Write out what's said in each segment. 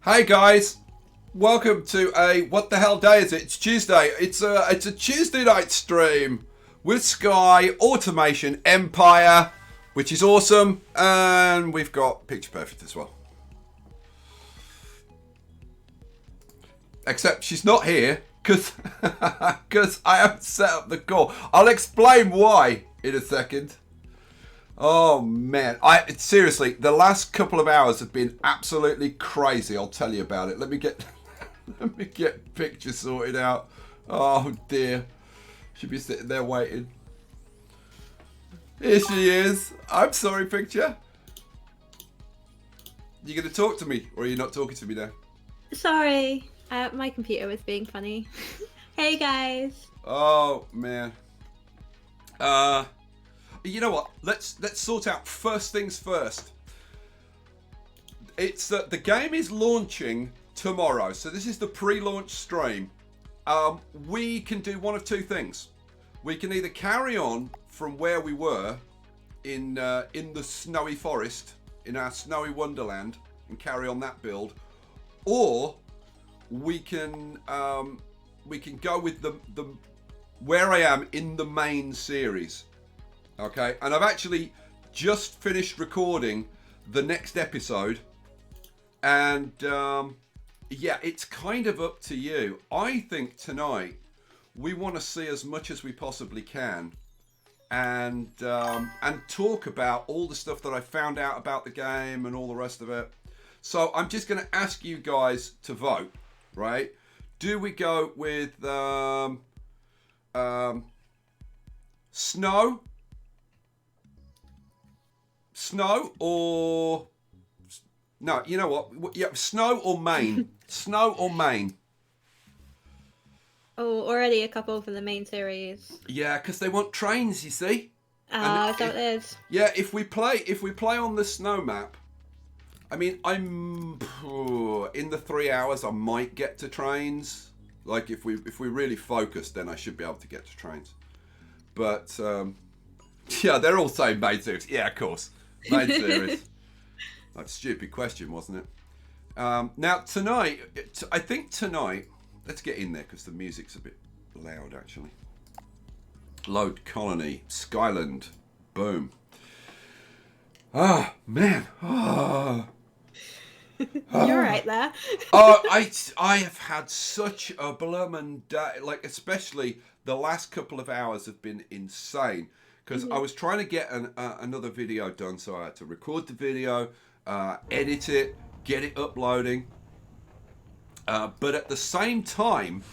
Hey guys, welcome to a what the hell day is it? It's Tuesday. It's a Tuesday night stream with Skye, Automation Empire, which is awesome, and we've got Picture Perfect as well. Except she's not here because I haven't set up the call. I'll explain why in a second. Oh man, seriously, the last couple of hours have been absolutely crazy. I'll tell you about it. Let me get let me get picture sorted out. Oh dear, should be sitting there waiting. Here she is. I'm sorry, picture. You gonna talk to me, or are you not talking to me now? Sorry, my computer was being funny. Hey guys. Oh man. You know what? Let's sort out first things first. It's the game is launching tomorrow, so this is the pre-launch stream. We can do one of two things. We can either carry on from where we were in the snowy forest, in our snowy wonderland, and carry on that build, or we can go with the where I am in the main series. Okay, and I've actually just finished recording the next episode, and yeah, it's kind of up to you. I think tonight we want to see as much as we possibly can, and talk about all the stuff that I found out about the game and all the rest of it. So I'm just going to ask you guys to vote, right? Do we go with Snow or no? You know what? Yeah, snow or Maine. Snow or Maine. Oh, already a couple for the main series. Yeah, because they want trains. You see. Ah, so it is. Yeah, if we play on the snow map, I mean, I'm in the 3 hours. I might get to trains. Like if we really focus, then I should be able to get to trains. But yeah, they're all saying main series. Yeah, of course. Main series. That's a stupid question, wasn't it? Now, tonight, I think tonight, let's get in there because the music's a bit loud, actually. Load Colony, Skyland, boom. Ah, man. Ah. You're right there. Oh, I have had such a bloomin' day. Like, especially the last couple of hours have been insane. Because I was trying to get another video done, so I had to record the video, edit it, get it uploading. But at the same time,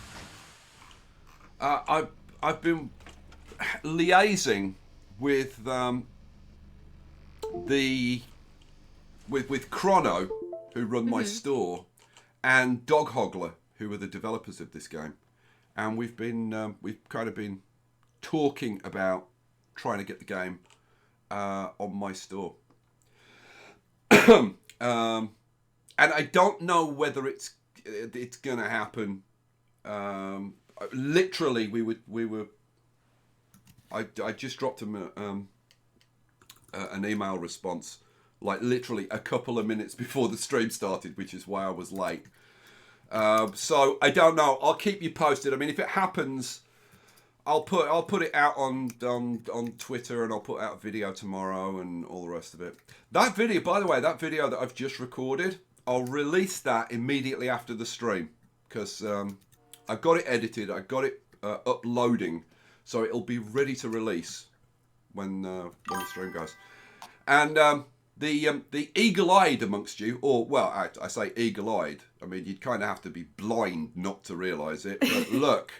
I've been liaising with with Chrono, who run my store, and Dog Hoggler, who are the developers of this game, and we've kind of been talking about trying to get the game on my store. And I don't know whether it's gonna happen. Literally, I just dropped him an email response, like literally a couple of minutes before the stream started, which is why I was late. So I don't know. I'll keep you posted. I mean, if it happens, I'll put it out on Twitter, and I'll put out a video tomorrow and all the rest of it. That video, by the way, that video that I've just recorded, I'll release that immediately after the stream because I've got it edited, I got it uploading, so it'll be ready to release when the stream goes. And the eagle-eyed amongst you, or well, I say eagle-eyed. I mean, you'd kind of have to be blind not to realise it. But look.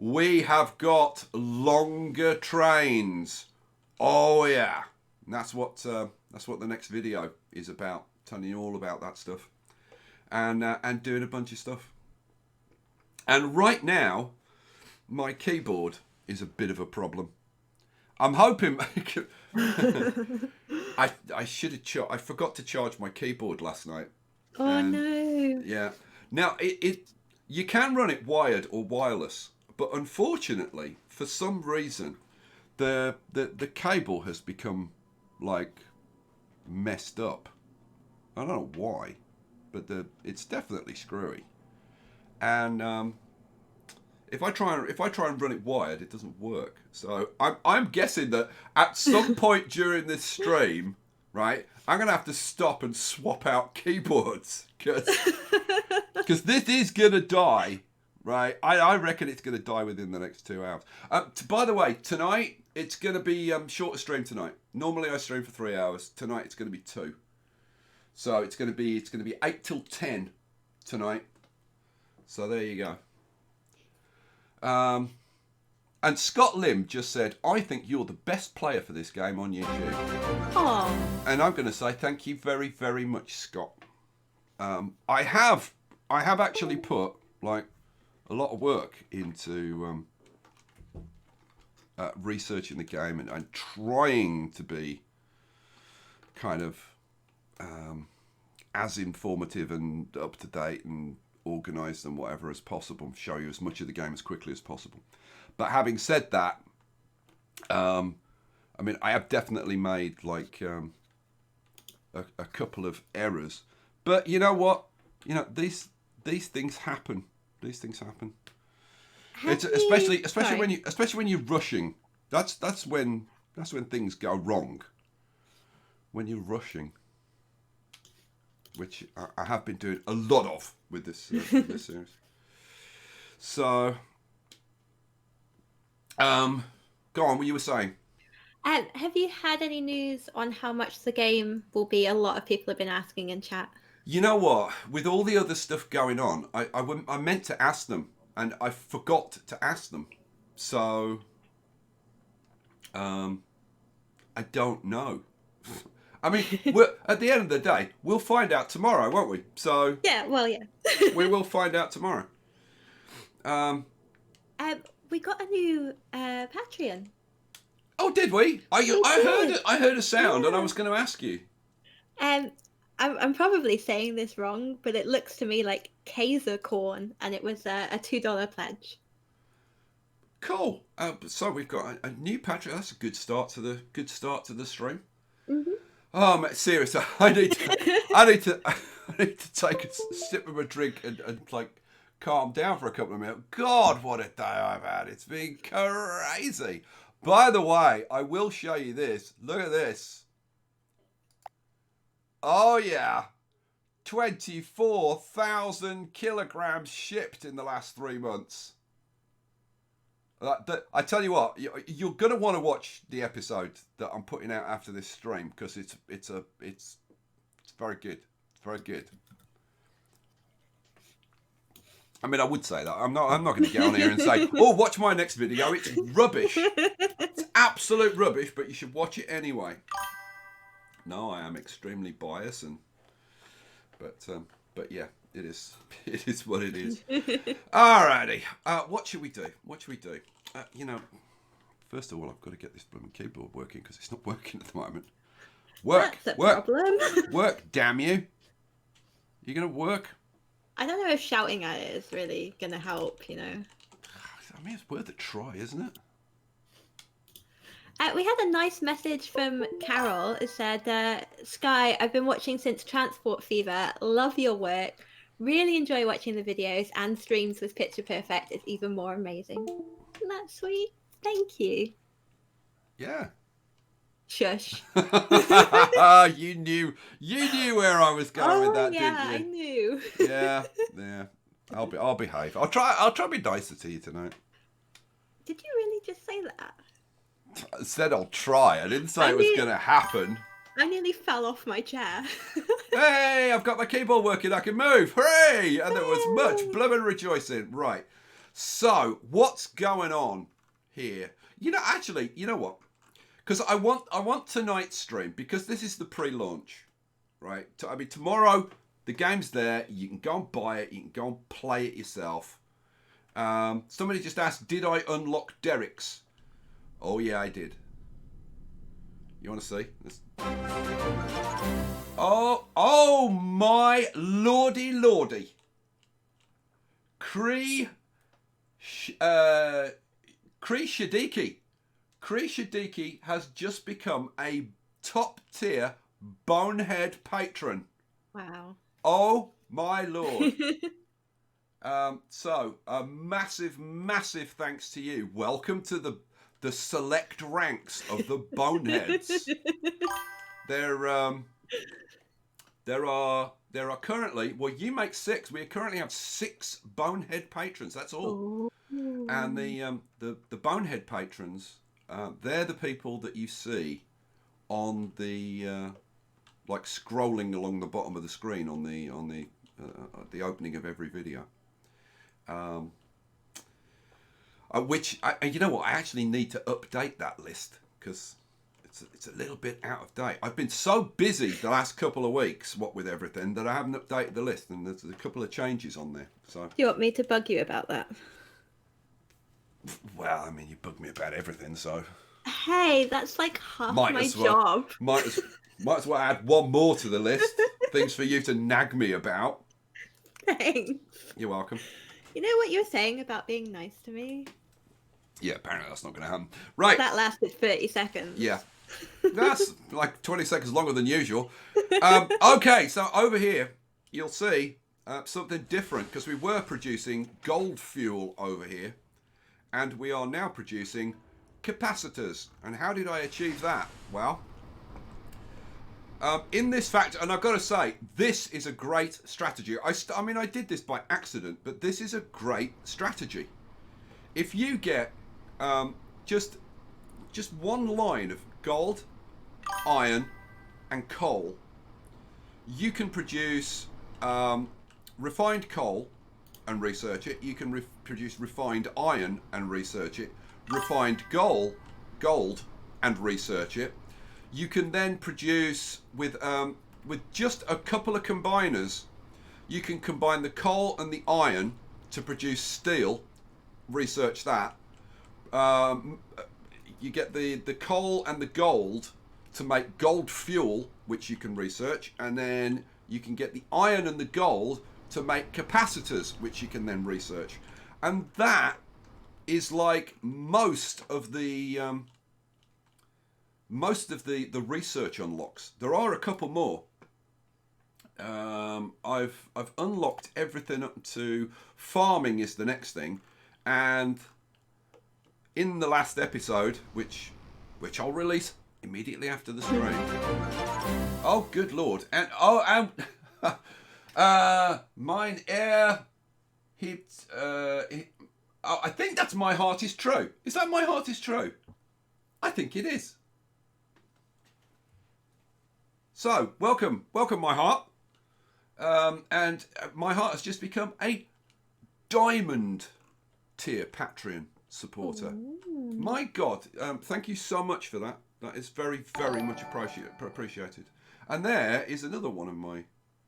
We have got longer trains. Oh yeah, and that's what the next video is about. Telling you all about that stuff, and doing a bunch of stuff. And right now, my keyboard is a bit of a problem. I'm hoping I should have I forgot to charge my keyboard last night. Oh no. Yeah. Now you can run it wired or wireless. But unfortunately, for some reason, the cable has become like messed up. I don't know why. but it's definitely screwy. And if I try and run it wired, it doesn't work. So I'm guessing that at some point during this stream, right, I'm gonna have to stop and swap out keyboards because this is gonna die. Right, I reckon it's going to die within the next 2 hours. By the way, tonight it's going to be shorter stream tonight. Normally I stream for 3 hours. Tonight it's going to be 2. So it's going to be 8 till 10 tonight. So there you go. And Scott Lim just said, "I think you're the best player for this game on YouTube." Oh. And I'm going to say thank you very, very much, Scott. I have actually put like a lot of work into researching the game and trying to be kind of as informative and up to date and organised and whatever as possible, show you as much of the game as quickly as possible. But having said that, I mean, I have definitely made like a couple of errors. But you know what? You know, these things happen. These things happen. It's especially when you're rushing. That's when things go wrong. When you're rushing, which I have been doing a lot of with this series. So, go on. What you were saying? Have you had any news on how much the game will be? A lot of people have been asking in chat. You know what? With all the other stuff going on, I meant to ask them, and I forgot to ask them. So, I don't know. I mean, at the end of the day, we'll find out tomorrow, won't we? So yeah, well, yeah. we will find out tomorrow. We got a new Patreon. Oh, did we? I heard a sound, and I was going to ask you. I'm probably saying this wrong, but it looks to me like Kaiser Corn, and it was a $2 pledge. Cool. So we've got a new Patreon. That's a good start to the stream. Mm-hmm. Oh, seriously, I need to take a sip of a drink and like calm down for a couple of minutes. God, what a day I've had! It's been crazy. By the way, I will show you this. Look at this. Oh yeah, 24,000 kilograms shipped in the last 3 months. I tell you what, you're gonna want to watch the episode that I'm putting out after this stream because it's very good. It's very good. I mean, I would say that. I'm not going to get on here and say, "Oh, watch my next video." It's rubbish. It's absolute rubbish, but you should watch it anyway. No, I am extremely biased, but yeah, it is what it is. Alrighty, what should we do? You know, first of all, I've got to get this blooming keyboard working because it's not working at the moment. That's a problem. Work, damn you! You gonna work? I don't know if shouting at it is really gonna help. You know. I mean, it's worth a try, isn't it? We had a nice message from Carol. It said, Skye, I've been watching since Transport Fever. Love your work. Really enjoy watching the videos and streams with Picture Perfect. It's even more amazing. Isn't that sweet? Thank you. Yeah. Shush. You knew where I was going with that, yeah, didn't you? I knew. Yeah. I'll behave. I'll try and be nicer to you tonight. Did you really just say that? I said I'll try. I didn't say it was going to happen. I nearly fell off my chair. Hey, I've got my keyboard working. I can move. Hooray! And there was much blooming rejoicing. Right. So, what's going on here? You know, actually, you know what? Because I want tonight's stream, because this is the pre-launch, right? I mean, tomorrow, the game's there. You can go and buy it. You can go and play it yourself. Somebody just asked, did I unlock Derek's? Oh, yeah, I did. You want to see? Oh, my lordy. Kree Shadiki. Kree Shadiki has just become a top tier bonehead patron. Wow. Oh My lord. So a massive thanks to you. Welcome to the select ranks of the boneheads. There are currently, well, you make 6. We currently have 6 bonehead patrons. That's all. Ooh. And the bonehead patrons, they're the people that you see on the like scrolling along the bottom of the screen on the opening of every video. Which you know what? I actually need to update that list because it's a little bit out of date. I've been so busy the last couple of weeks, what with everything, that I haven't updated the list, and there's a couple of changes on there. So, Do you want me to bug you about that? well, I mean, you bug me about everything, so. Hey, that's like half my job. Might as well add one more to the list. Things for you to nag me about. Thanks. You're welcome. You know what you were saying about being nice to me? Yeah, apparently that's not going to happen. Right. That lasted 30 seconds. Yeah. That's like 20 seconds longer than usual. Okay, so over here, you'll see something different because we were producing gold fuel over here, and we are now producing capacitors. And how did I achieve that? Well, in this fact, and I've got to say, this is a great strategy. I mean, I did this by accident, but this is a great strategy. If you get just one line of gold, iron, and coal, you can produce refined coal and research it. You can produce refined iron and research it. Refined gold and research it. You can then produce with just a couple of combiners. You can combine the coal and the iron to produce steel. Research that. You get the coal and the gold to make gold fuel, which you can research, and then you can get the iron and the gold to make capacitors, which you can then research. And that is like most of the research unlocks. There are a couple more. I've unlocked everything up to farming is the next thing, and in the last episode, which I'll release immediately after the stream. Oh, good lord! And mine air hit. I think that's My Heart Is True. Is that My Heart Is True? I think it is. So, welcome, my heart. And my heart has just become a diamond tier Patreon supporter. Ooh. My God, thank you so much for that. That is very, very much appreciated. And there is another one of my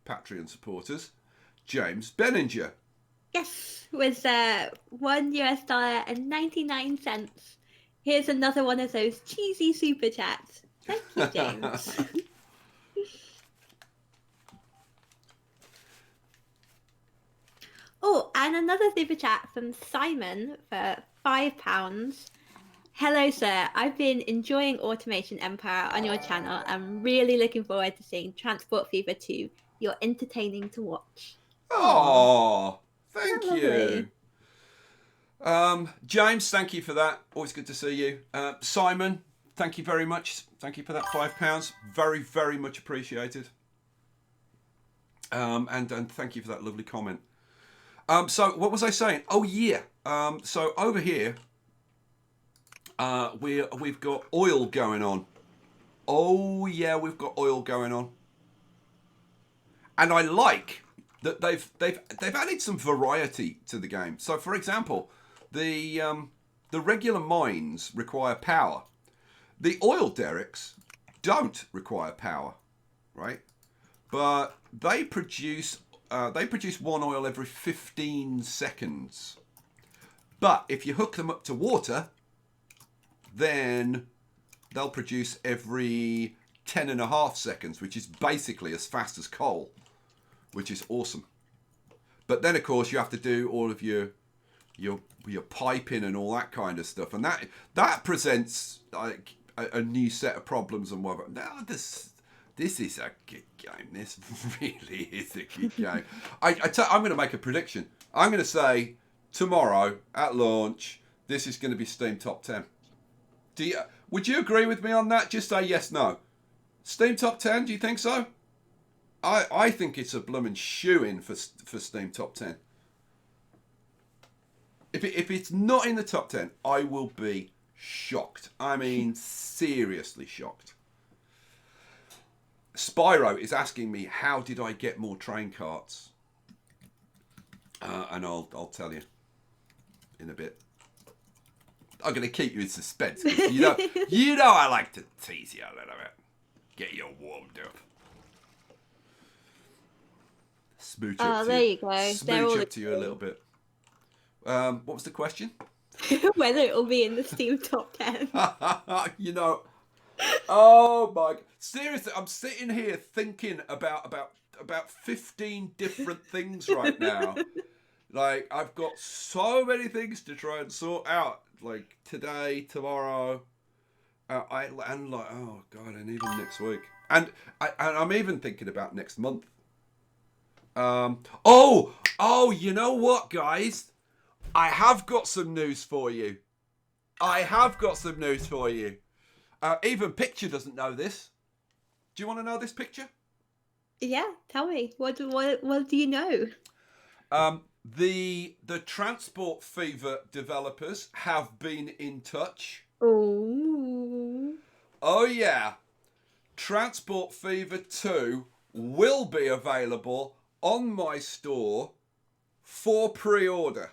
Patreon supporters, James Benninger. Yes, with $1.99. Here's another one of those cheesy super chats. Thank you, James. Oh, and another super chat from Simon for £5. Hello, sir. I've been enjoying Automation Empire on your channel. I'm really looking forward to seeing Transport Fever 2. You're entertaining to watch. Oh, thank you. James, thank you for that. Always good to see you. Simon, thank you very much. Thank you for that £5. Very, very much appreciated. And thank you for that lovely comment. So what was I saying? Oh yeah. So over here, we've got oil going on. Oh yeah, we've got oil going on. And I like that they've added some variety to the game. So for example, the regular mines require power. The oil derricks don't require power, right? But they produce one oil every 15 seconds. But if you hook them up to water, then they'll produce every 10.5 seconds, which is basically as fast as coal, which is awesome. But then, of course, you have to do all of your piping and all that kind of stuff, and that presents like a new set of problems and whatever. Now, This is a good game. This really is a good game. I'm going to make a prediction. I'm going to say tomorrow at launch, this is going to be Steam Top 10. Would you agree with me on that? Just say yes, no. Steam Top 10, do you think so? I think it's a blooming shoe-in for Steam Top 10. If it's not in the top 10, I will be shocked. I mean, seriously shocked. Spyro is asking me, how did I get more train carts? And I'll tell you in a bit. I'm going to keep you in suspense. You know I like to tease you a little bit. Get you warmed up. Smooch up there you go. Smooch up to you a little bit. What was the question? Whether it will be in the Steam Top 10. You know, oh my! Seriously, I'm sitting here thinking about 15 different things right now. Like, I've got so many things to try and sort out. Like today, tomorrow, and like, oh god, and even next week, and I'm even thinking about next month. You know what, guys? I have got some news for you. Even Picture doesn't know this. Do you want to know this, Picture? Yeah, tell me. What do you know? The Transport Fever developers have been in touch. Oh yeah. Transport Fever 2 will be available on my store for pre-order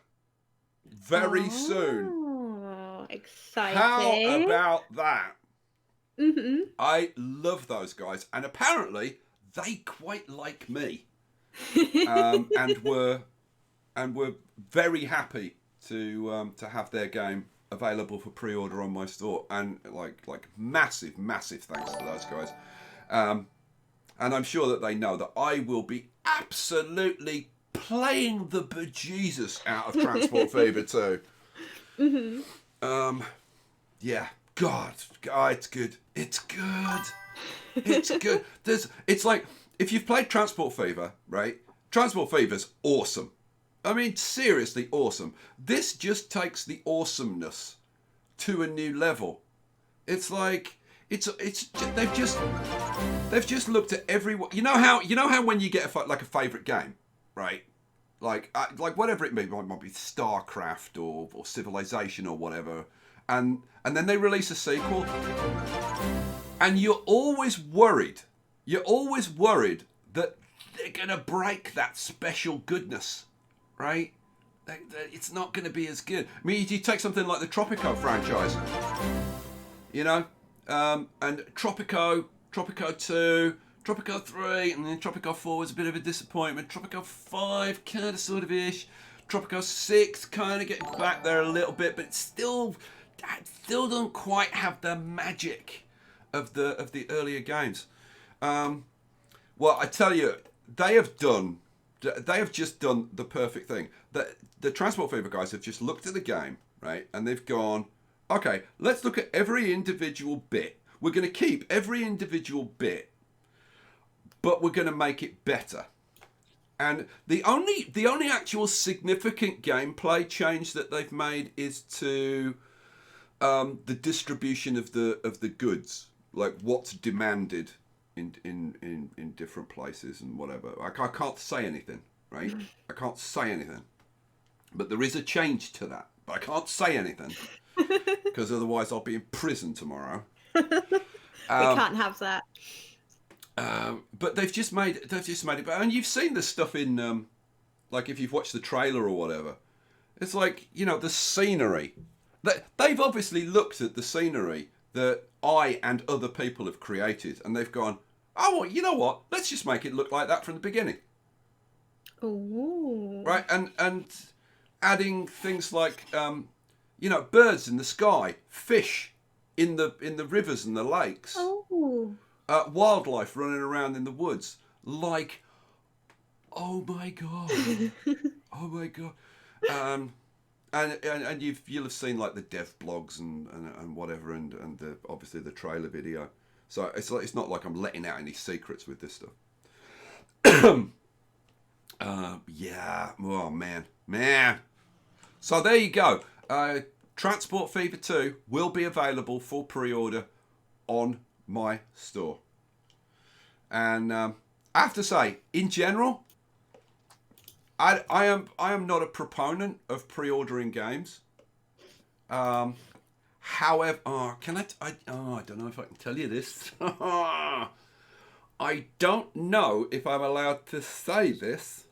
very soon. Exciting. How about that? Mm-hmm. I love those guys, and apparently they quite like me, and were very happy to have their game available for pre-order on my store, and like massive thanks to those guys, and I'm sure that they know that I will be absolutely playing the bejesus out of Transport Fever 2. Mm-hmm. Yeah, God, it's good. It's good. It's like, if you've played Transport Fever, right? Transport Fever's awesome. I mean, seriously awesome. This just takes the awesomeness to a new level. It's like they've just looked at everyone. You know how when you get a favorite game, right? Like whatever it may be, it might be StarCraft or Civilization or whatever, and then they release a sequel, and you're always worried that they're gonna break that special goodness, right? It's not gonna be as good. I mean, you take something like the Tropico franchise, you know, and Tropico 2. Tropico 3, and then Tropico 4 was a bit of a disappointment. Tropico 5, kind of, sort of ish. Tropico 6, kind of getting back there a little bit, but it still don't quite have the magic of the earlier games. Well, I tell you, they have just done the perfect thing. The Transport Fever guys have just looked at the game, right, and they've gone, okay, let's look at every individual bit. We're going to keep every individual bit, but we're going to make it better. And the only actual significant gameplay change that they've made is to the distribution of the goods, like what's demanded in different places and whatever. I can't say anything, right? I can't say anything, but there is a change to that. But I can't say anything because otherwise I'll be in prison tomorrow. We can't have that. But they've just made it. And you've seen the stuff in, like if you've watched the trailer or whatever. It's like, you know, the scenery. They've obviously looked at the scenery that I and other people have created, and they've gone, oh, well, you know what? Let's just make it look like that from the beginning. Ooh. Right, and adding things like, you know, birds in the sky, fish in the rivers and the lakes. Oh. Wildlife running around in the woods, like, oh my god, oh my god, and you'll have seen like the dev blogs and whatever, and obviously the trailer video. So it's not like I'm letting out any secrets with this stuff. Yeah. Oh man. So there you go. Transport Fever 2 will be available for pre-order on my store. And I have to say, in general, I am not a proponent of pre-ordering games. However, I don't know if I can tell you this. I don't know if I'm allowed to say this.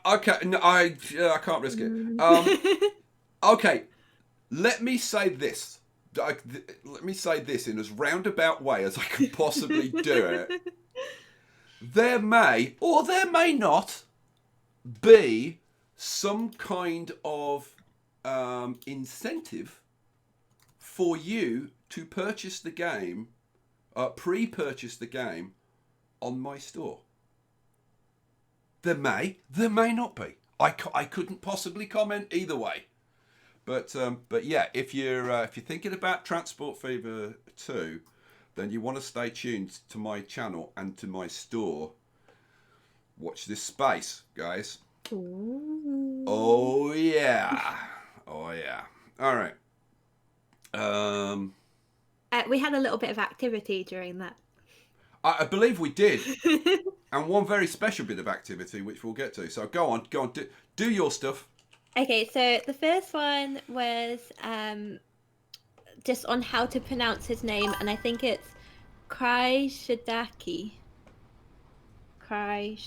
Okay, no, I can't risk it. Okay, let me say this. Let me say this in as roundabout way as I can possibly do it. There may, or there may not, be some kind of incentive for you to purchase the game, pre-purchase the game on my store. There may not be. I couldn't possibly comment either way. But yeah, if you're thinking about Transport Fever 2, then you want to stay tuned to my channel and to my store. Watch this space, guys. Ooh. Oh yeah. Oh yeah. All right. We had a little bit of activity during that. I believe we did. And one very special bit of activity, which we'll get to. So go on, do your stuff. Okay, so the first one was just on how to pronounce his name, and I think it's Shidaki. Hang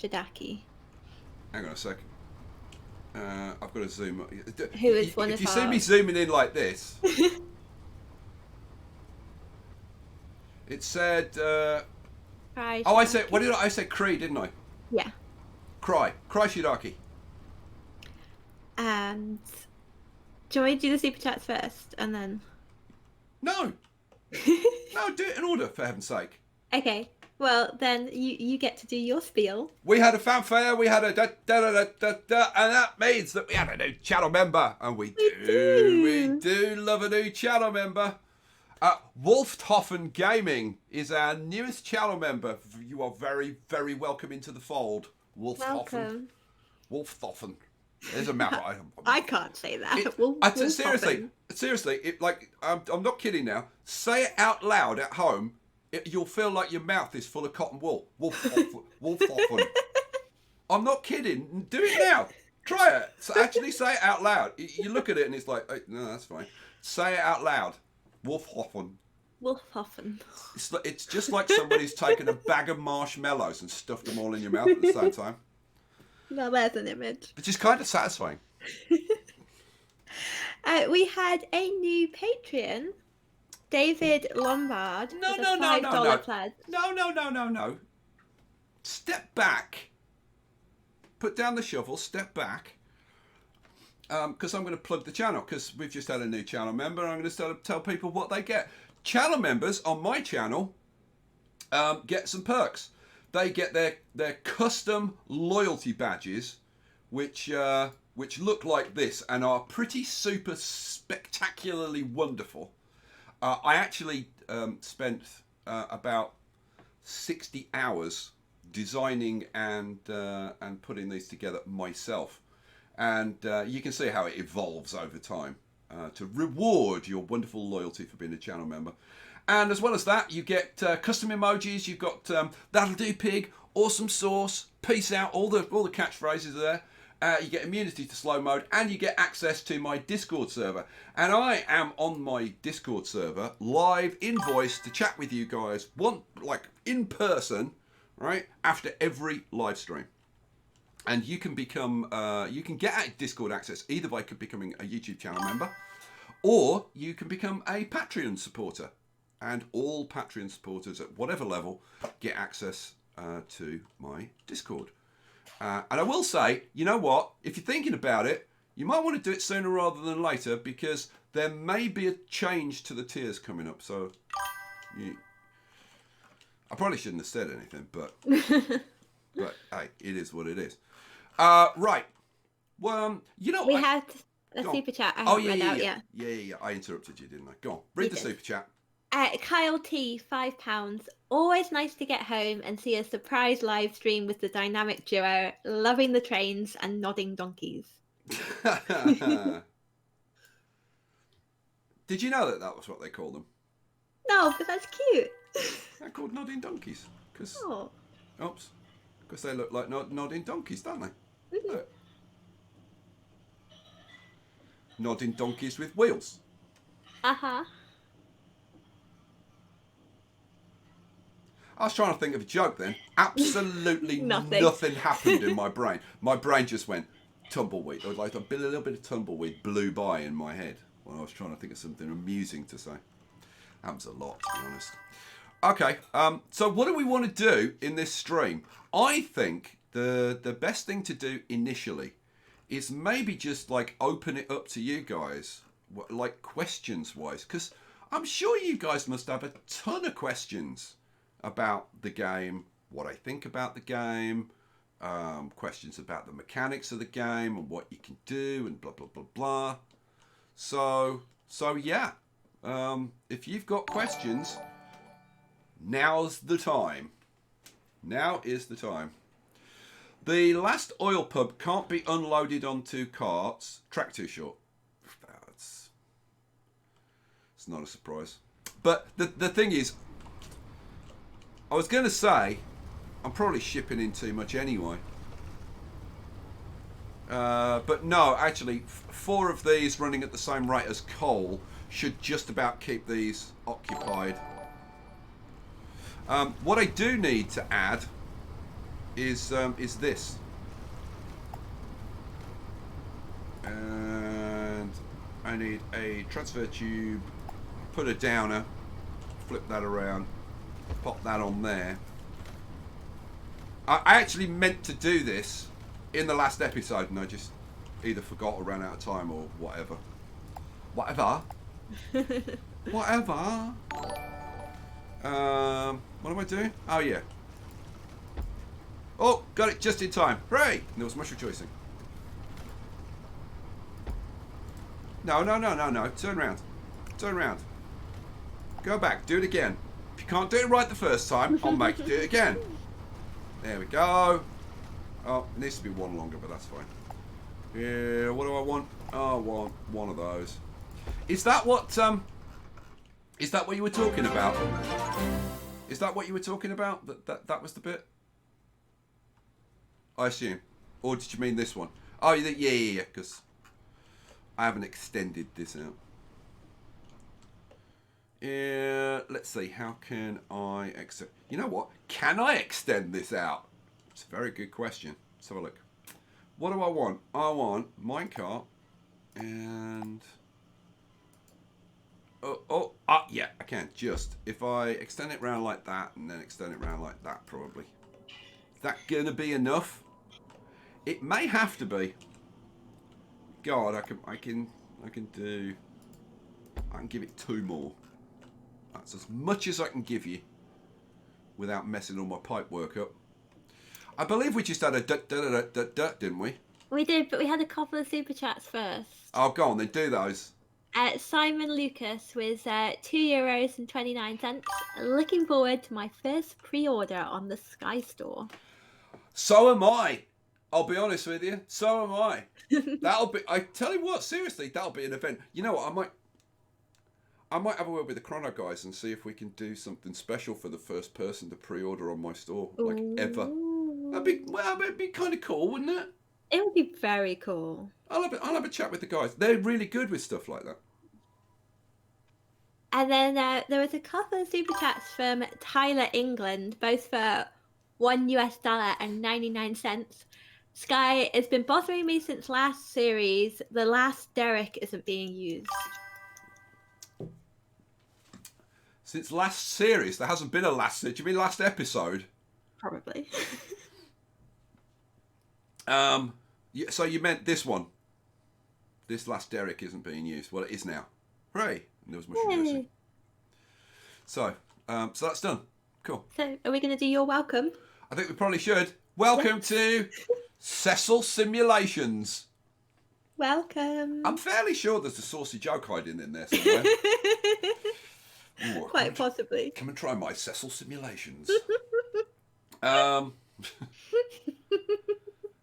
on a second. I've got to zoom. Who is one of If you see me zooming in like this, it said. I said. What did I say? Cree, didn't I? Yeah. Cry Shidaki. And do you want me to do the super chats first, and then? No. No, do it in order, for heaven's sake. Okay. Well, then you get to do your spiel. We had a fanfare, we had a da-da-da-da-da, and that means that we had a new channel member. And we do love a new channel member. Wolfthoffen Gaming is our newest channel member. You are very, very welcome into the fold. Wolfthoffen. Wolfthoffen. There's a mouth. I can't say that. Seriously, I'm not kidding now. Say it out loud at home. You'll feel like your mouth is full of cotton wool. Wolfthoffen. I'm not kidding. Do it now. Try it. So actually say it out loud. You look at it and it's like, oh, no, that's fine. Say it out loud. Wolfthoffen. It's just like somebody's taken a bag of marshmallows and stuffed them all in your mouth at the same time. Well, there's an image. Which is kind of satisfying. We had a new Patreon, David Lombard. No. Step back. Put down the shovel, step back. Because I'm going to plug the channel, because we've just had a new channel member, and I'm going to tell people what they get. Channel members on my channel get some perks. They get their custom loyalty badges, which look like this and are pretty super spectacularly wonderful. I actually spent about 60 hours designing and putting these together myself, and you can see how it evolves over time to reward your wonderful loyalty for being a channel member. And as well as that, you get custom emojis. You've got that'll do pig, awesome sauce, peace out, all the catchphrases there. You get immunity to slow mode, and you get access to my Discord server. And I am on my Discord server live in voice to chat with you guys, in person, right, after every live stream. And you can become, you can get Discord access either by becoming a YouTube channel member, or you can become a Patreon supporter. And all Patreon supporters at whatever level get access to my Discord. And I will say, you know what? If you're thinking about it, you might want to do it sooner rather than later, because there may be a change to the tiers coming up. So, I probably shouldn't have said anything, but hey, it is what it is. Right. Well, we had The Go on. super chat I Oh, haven't read out yet. Yeah. I interrupted you, didn't I? Go on. Read the super chat. Kyle T, £5. Always nice to get home and see a surprise live stream with the dynamic duo, loving the trains and nodding donkeys. Did you know that was what they call them? No, but that's cute. They're called nodding donkeys. Because they look like nodding donkeys, don't they? Mm-hmm. Look. Nodding donkeys with wheels. Uh-huh. I was trying to think of a joke then. Absolutely nothing happened in my brain. My brain just went tumbleweed. There was like a little bit of tumbleweed blew by in my head when I was trying to think of something amusing to say. Happens a lot, to be honest. Okay, so what do we want to do in this stream? I think the best thing to do initially is maybe just like open it up to you guys, like questions wise, because I'm sure you guys must have a ton of questions about the game, what I think about the game, questions about the mechanics of the game and what you can do and blah blah blah blah. So yeah, if you've got questions, now's the time. Now is the time. The last oil pump can't be unloaded onto carts. Track too short. It's not a surprise. But the thing is, I was going to say, I'm probably shipping in too much anyway. But no, actually, 4 of these running at the same rate as coal should just about keep these occupied. What I do need to add is this. And I need a transfer tube, put a downer, flip that around, pop that on there. I actually meant to do this in the last episode and I just either forgot or ran out of time or whatever. Whatever. What am I doing? Oh yeah. Oh, got it just in time. Hooray! There was much rejoicing. No. Turn round. Go back. Do it again. If you can't do it right the first time, I'll make you do it again. There we go. Oh, it needs to be one longer, but that's fine. Yeah, what do I want? Oh, I want one of those. Is that what you were talking about? Is that what you were talking about? That was the bit? I assume. Or did you mean this one? Oh, yeah, because I haven't extended this out. Yeah, let's see. How can I extend? You know what? Can I extend this out? It's a very good question. Let's have a look. What do I want? I want minecart and... yeah, I can. Just if I extend it round like that and then extend it round like that, probably. Is that gonna be enough? It may have to be. God, I can give it 2 more. That's as much as I can give you without messing all my pipe work up. I believe we just had a didn't we? We did, but we had a couple of super chats first. Oh, go on then, do those. Simon Lucas with €2.29. Looking forward to my first pre-order on the Skye store. So am I. I'll be honest with you. So am I. That'll be. I tell you what, seriously, that'll be an event. You know what? I might have a word with the Chrono guys and see if we can do something special for the first person to pre-order on my store, like ever. That'd be kind of cool, wouldn't it? It would be very cool. I'll have a chat with the guys. They're really good with stuff like that. And then there was a couple of super chats from Tyler England, both for $1 and 99 cents. Skye, it's been bothering me since last series. The last Derek isn't being used. Since last series? There hasn't been a last series. Do you mean last episode? Probably. Yeah, so you meant this one. This last Derek isn't being used. Well, it is now. Hooray! And there was much rejoicing. So that's done. Cool. So, are we going to do your welcome? I think we probably should. Welcome to Cecil Simulations. Welcome. I'm fairly sure there's a saucy joke hiding in there somewhere. Ooh, Quite possibly. Come and try my Cecil simulations. um,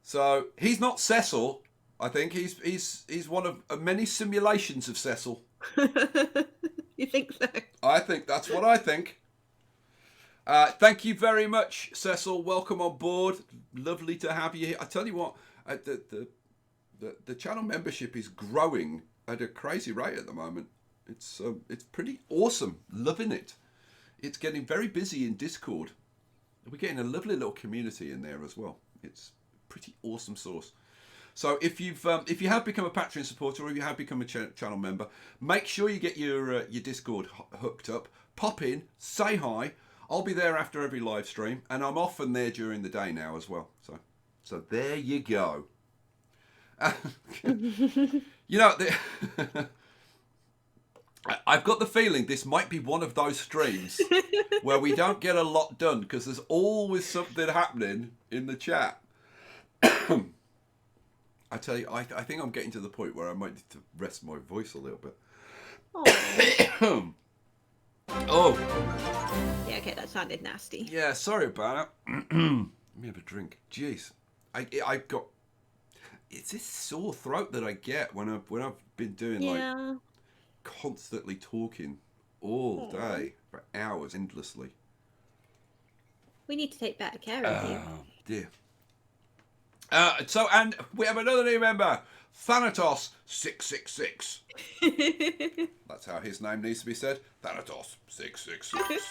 so he's not Cecil. I think he's one of many simulations of Cecil. You think so? I think that's what I think. Thank you very much, Cecil. Welcome on board. Lovely to have you here. I tell you what, the channel membership is growing at a crazy rate at the moment. It's pretty awesome. Loving it. It's getting very busy in Discord. We're getting a lovely little community in there as well. It's pretty awesome source. So if you have become a Patreon supporter or you have become a channel member, make sure you get your Discord hooked up. Pop in, say hi. I'll be there after every live stream, and I'm often there during the day now as well. So there you go. You know, I've got the feeling this might be one of those streams where we don't get a lot done because there's always something happening in the chat. I tell you, I think I'm getting to the point where I might need to rest my voice a little bit. Oh. Yeah, okay, that sounded nasty. Yeah, sorry about it. Let me have a drink. Jeez. I've got... It's this sore throat that I get when I've been doing, like, constantly talking all day for hours endlessly. We need to take better care of you. Oh, dear. And we have another new member, Thanatos666. That's how his name needs to be said. Thanatos666.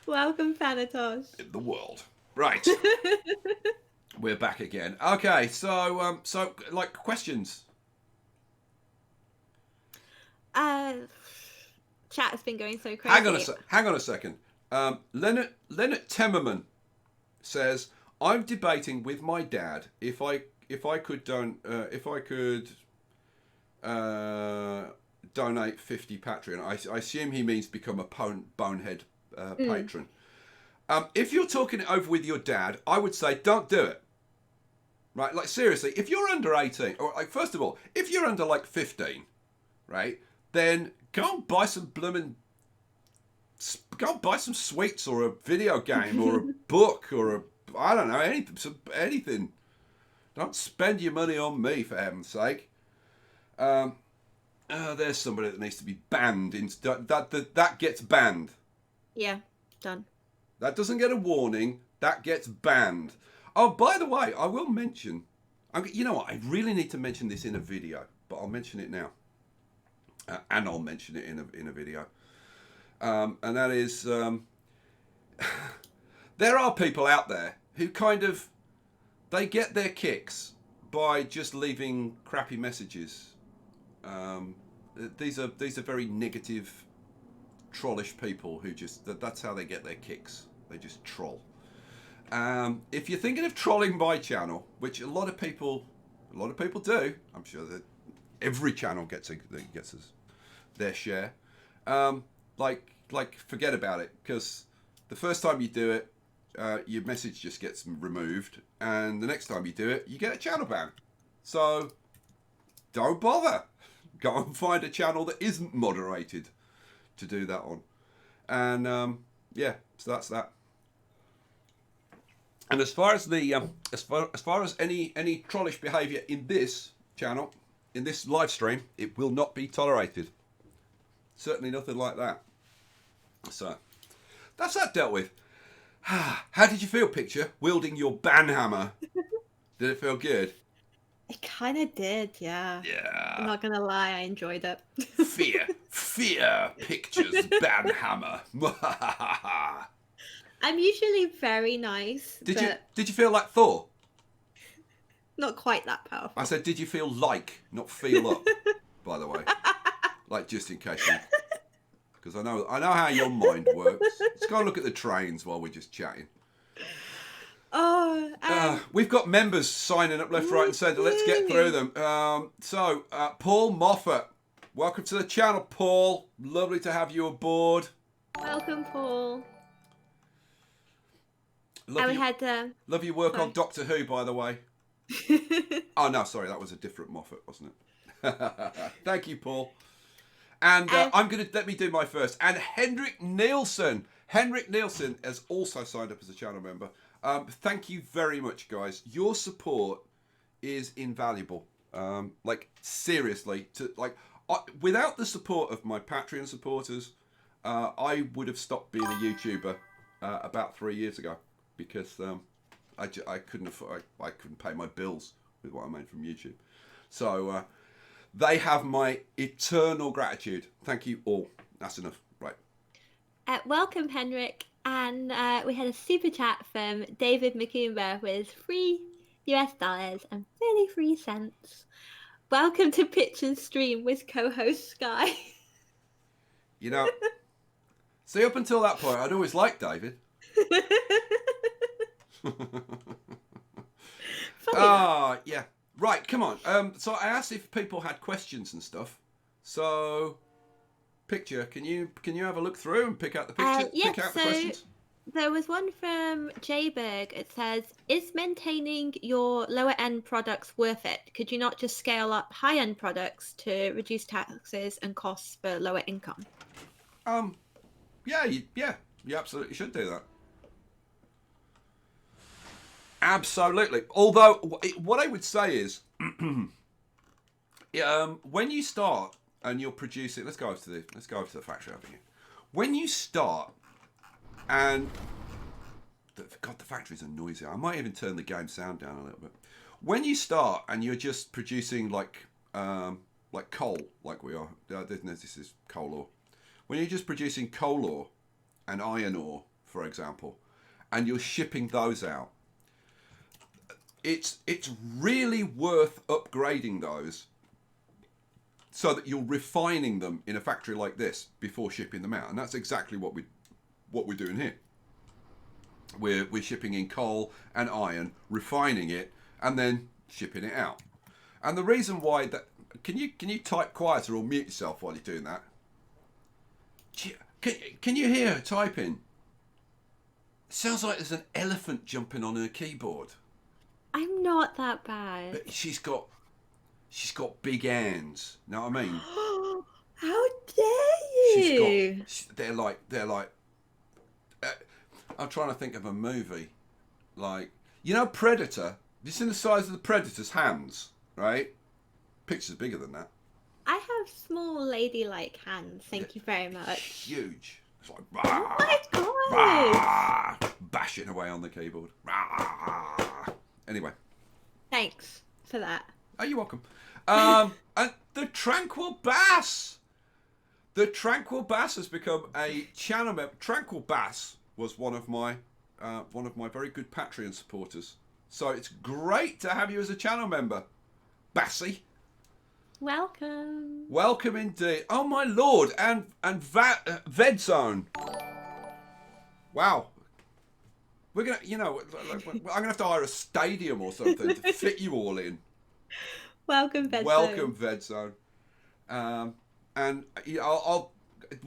Welcome, Thanatos. In the world. Right. We're back again. Okay, so like questions. Chat has been going so crazy. Hang on a second. Leonard Temmerman says, I'm debating with my dad if I could donate 50 Patreon. I assume he means become a bonehead patron. If you're talking it over with your dad, I would say don't do it. Right? Like, seriously, if you're under 18, or like, first of all, if you're under like 15, right, then go and buy some sweets or a video game or a book or I don't know, anything. Don't spend your money on me, for heaven's sake. There's somebody that needs to be banned. That gets banned. Yeah, done. That doesn't get a warning. That gets banned. Oh, by the way, I will mention... You know what? I really need to mention this in a video, but I'll mention it now. And I'll mention it in a video. And that is... there are people out there who kind of... They get their kicks by just leaving crappy messages. These are very negative, trollish people who just... That's how they get their kicks. They just troll. If you're thinking of trolling my channel, which a lot of people do, I'm sure that every channel gets their share. Forget about it, because the first time you do it, your message just gets removed, and the next time you do it, you get a channel ban. So don't bother. Go and find a channel that isn't moderated to do that on. And yeah, so that's that. And as far as the as far as any trollish behaviour in this channel, in this live stream, it will not be tolerated. Certainly nothing like that. So that's that dealt with. How did you feel, Picture, wielding your ban hammer? Did it feel good? It kind of did, yeah. Yeah. I'm not gonna lie, I enjoyed it. Fear, Picture's ban hammer. I'm usually very nice. Did you feel like Thor? Not quite that powerful. I said, did you feel like, not feel up? By the way, like just in case you, because I know how your mind works. Let's go and look at the trains while we're just chatting. Oh, we've got members signing up left, right, and centre. Let's get through them. Paul Moffat, welcome to the channel, Paul. Lovely to have you aboard. Welcome, Paul. Love your work on Doctor Who, by the way. Oh, no, sorry, that was a different Moffat, wasn't it? Thank you, Paul. And let me do my first. And Henrik Nielsen has also signed up as a channel member. Thank you very much, guys. Your support is invaluable. Seriously, without the support of my Patreon supporters, I would have stopped being a YouTuber about 3 years ago because I couldn't pay my bills with what I made from YouTube. So they have my eternal gratitude. Thank you all. That's enough. Right. Welcome, Henrik. And we had a super chat from David McCoomber with $3 and 33 cents. Welcome to Pitch and Stream with co-host Skye. You know, see, up until that point, I'd always liked David. Yeah. Right, come on. So I asked if people had questions and stuff. So, picture, can you have a look through and pick out the pictures? Pick out the questions? There was one from Jberg. It says, is maintaining your lower end products worth it? Could you not just scale up high end products to reduce taxes and costs for lower income? Yeah, you absolutely should do that. Absolutely. Although, what I would say is, when you start and you're producing, let's go over to the factory over here. When you start, and God, the factories are noisy. I might even turn the game sound down a little bit. When you start and you're just producing like coal, like we are. This is coal ore. When you're just producing coal ore and iron ore, for example, and you're shipping those out, it's really worth upgrading those so that you're refining them in a factory like this before shipping them out. And that's exactly what we're doing here. We're shipping in coal and iron, refining it, and then shipping it out. And the reason why that, can you type quieter or mute yourself while you're doing that? Can you hear her typing? It sounds like there's an elephant jumping on her keyboard. I'm not that bad. But she's got big hands. Know what I mean? How dare you? They're like. I'm trying to think of a movie, like, you know, Predator. Have you seen the size of the Predator's hands? Right? Picture's bigger than that. I have small ladylike hands. Thank you very much. Huge. It's like, oh my god! Bashing away on the keyboard. Anyway. Thanks for that. Oh, you're welcome. And the Tranquil Bass. The Tranquil Bass has become a channel member. Tranquil Bass was one of my very good Patreon supporters. So it's great to have you as a channel member, Bassy. Welcome. Welcome indeed. Oh my lord, and Vedzone. Wow. We're gonna, I'm gonna have to hire a stadium or something to fit you all in. Welcome, Vedzone. Welcome, Vedzone. And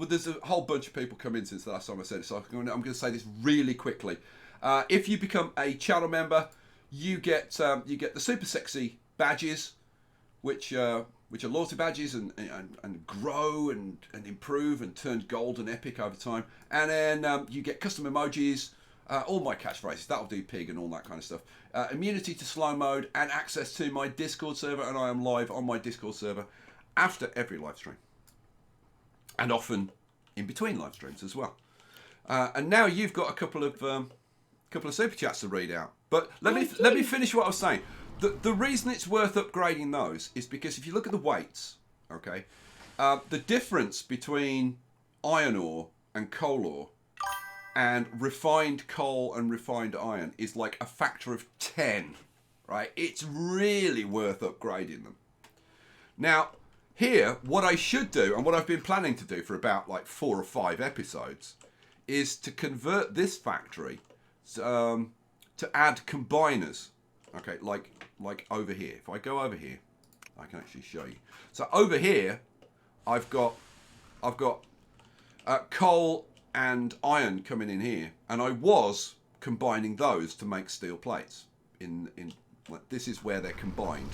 there's a whole bunch of people come in since the last time I said it, so I'm going to say this really quickly. If you become a channel member, you get the super sexy badges, which are loyalty badges and grow and improve and turn gold and epic over time. And then you get custom emojis, all my catchphrases, that'll do pig and all that kind of stuff. Immunity to slow mode and access to my Discord server, and I am live on my Discord server after every live stream. And often in between live streams as well. And now you've got a couple of super chats to read out. But let me finish what I was saying. The reason it's worth upgrading those is because if you look at the weights, okay, the difference between iron ore and coal ore and refined coal and refined iron is like a factor of 10, right? It's really worth upgrading them. Now, here, what I should do, and what I've been planning to do for about like 4 or 5 episodes, is to convert this factory to add combiners. Okay, like over here. If I go over here, I can actually show you. So over here, I've got coal and iron coming in here, and I was combining those to make steel plates in Like, this is where they're combined.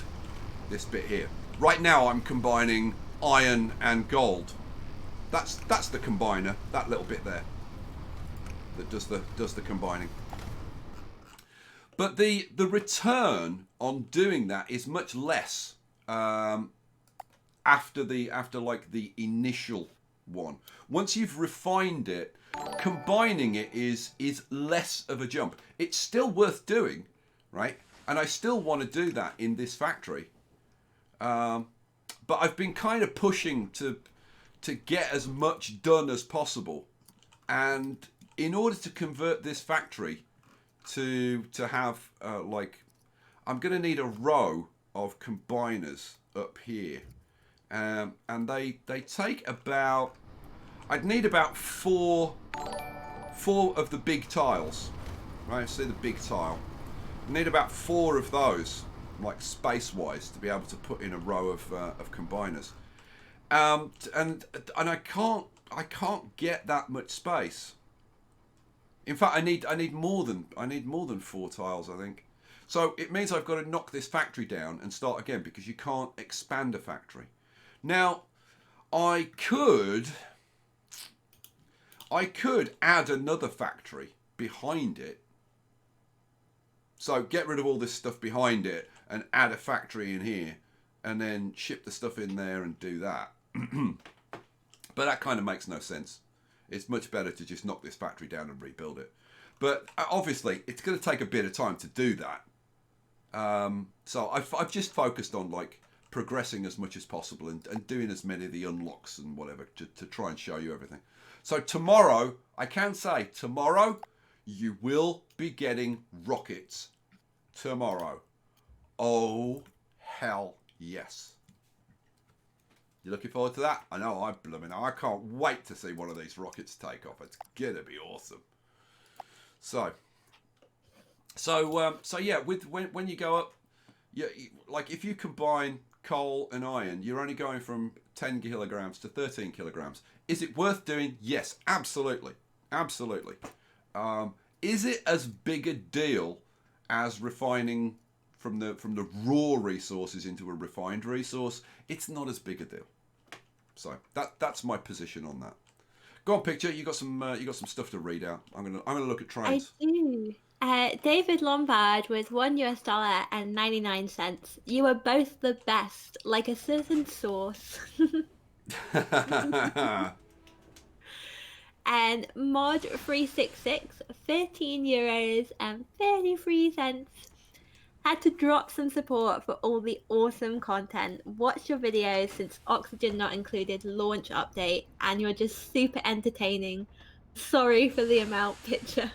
This bit here. Right now I'm combining iron and gold. That's the combiner, that little bit there that does the combining. But the return on doing that is much less after like the initial one. Once you've refined it, combining it is less of a jump. It's still worth doing, right? And I still want to do that in this factory. But I've been kind of pushing to get as much done as possible. And in order to convert this factory to have, like, I'm going to need a row of combiners up here. And they take about, I'd need about four of the big tiles. Right, see the big tile. I need about 4 of those, like space-wise, to be able to put in a row of combiners. And I can't get that much space. In fact, I need more than 4 tiles, I think. So it means I've got to knock this factory down and start again, because you can't expand a factory. Now, I could add another factory behind it. So get rid of all this stuff behind it and add a factory in here, and then ship the stuff in there and do that. But that kind of makes no sense. It's much better to just knock this factory down and rebuild it. But obviously, it's going to take a bit of time to do that. So I've just focused on, like, progressing as much as possible and doing as many of the unlocks and whatever to try and show you everything. So tomorrow, I can say, tomorrow, you will be getting rockets. Tomorrow. Oh, hell yes. You looking forward to that? I know, I can't wait to see one of these rockets take off. It's gonna be awesome. So yeah, when you go up, like if you combine coal and iron, you're only going from 10 kilograms to 13 kilograms. Is it worth doing? Yes, absolutely, absolutely. Is it as big a deal as refining from the raw resources into a refined resource? It's not as big a deal. So that's my position on that. Go on, picture. You got some stuff to read out. I'm gonna look at trains. I do. David Lombard with $1 and 99 cents. You are both the best, like a certain sauce. And Mod366, €13 and 33 cents. Had to drop some support for all the awesome content. Watched your videos since Oxygen Not Included launch update, and you're just super entertaining. Sorry for the amount, picture.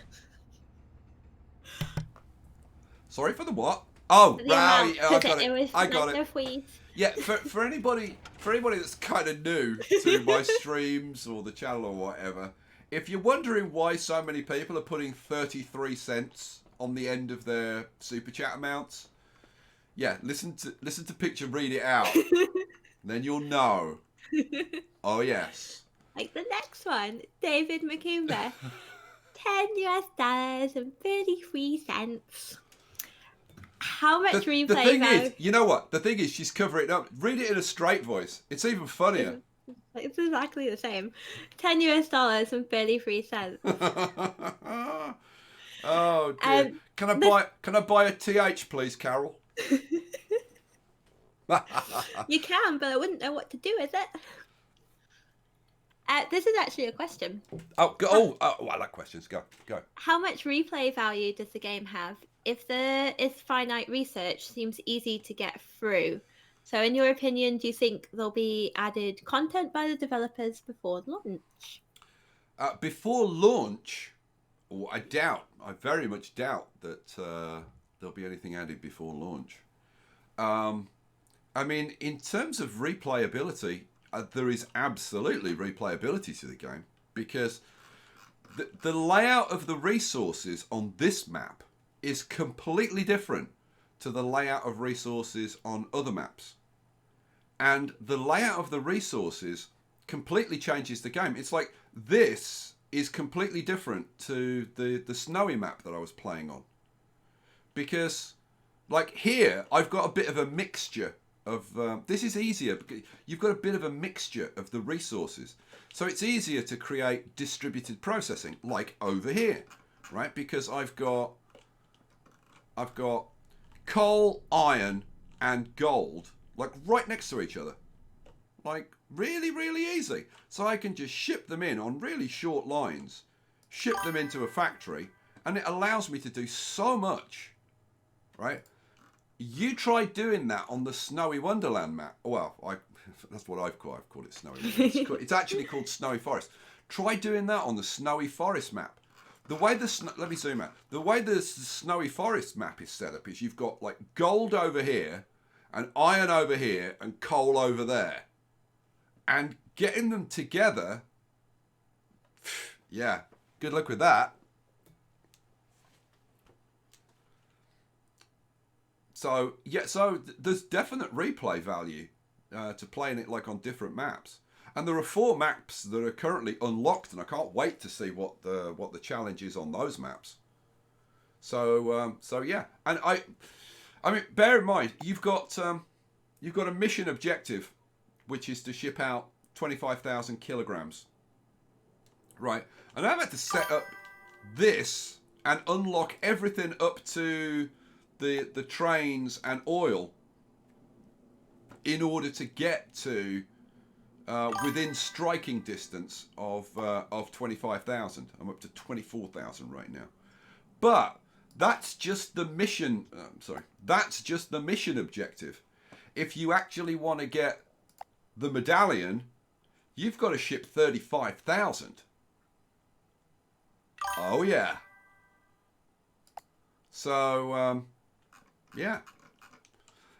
Sorry for the what? Oh, For the amount, right. I got it. Please. Yeah, for anybody that's kind of new to my streams or the channel or whatever, if you're wondering why so many people are putting 33 cents on the end of their super chat amounts, yeah, listen to picture read it out. Then you'll know. Oh yes. Like the next one, David McCumber, $10 and 33 cents. How much replay the thing value? is, you know what? The thing is, she's covering it up. Read it in a straight voice. It's even funnier. It's exactly the same. $10 and 33 cents. Oh dear. Can I buy a TH, please, Carol? You can, but I wouldn't know what to do with it. This is actually a question. Oh, I like questions. Go. How much replay value does the game have? If there is finite research, seems easy to get through. So in your opinion, do you think there'll be added content by the developers before launch? Before launch, I very much doubt that there'll be anything added before launch. I mean, in terms of replayability, there is absolutely replayability to the game, because the layout of the resources on this map is completely different to the layout of resources on other maps. And the layout of the resources completely changes the game. It's like this is completely different to the snowy map that I was playing on. Because like here, I've got a bit of a mixture of. This is easier because you've got a bit of a mixture of the resources, so it's easier to create distributed processing, like over here, right? Because I've got coal, iron, and gold, like right next to each other, like really, really easy. So I can just ship them in on really short lines, ship them into a factory, and it allows me to do so much, right? You try doing that on the Snowy Wonderland map. Well, that's what I've called it Snowy Wonderland. It's actually called Snowy Forest. Try doing that on the Snowy Forest map. The way let me zoom out. The way the Snowy Forest map is set up is you've got like gold over here, and iron over here, and coal over there. And getting them together, yeah, good luck with that. So, yeah, so there's definite replay value to playing it like on different maps. And there are 4 maps that are currently unlocked, and I can't wait to see what the challenge is on those maps. So yeah, and I mean, bear in mind you've got a mission objective, which is to ship out 25,000 kilograms, right? And I've had to set up this and unlock everything up to the trains and oil in order to get to within striking distance of 25,000. I'm up to 24,000 right now, but that's just the mission. That's just the mission objective. If you actually want to get the medallion, you've got to ship 35,000. Oh yeah. So yeah.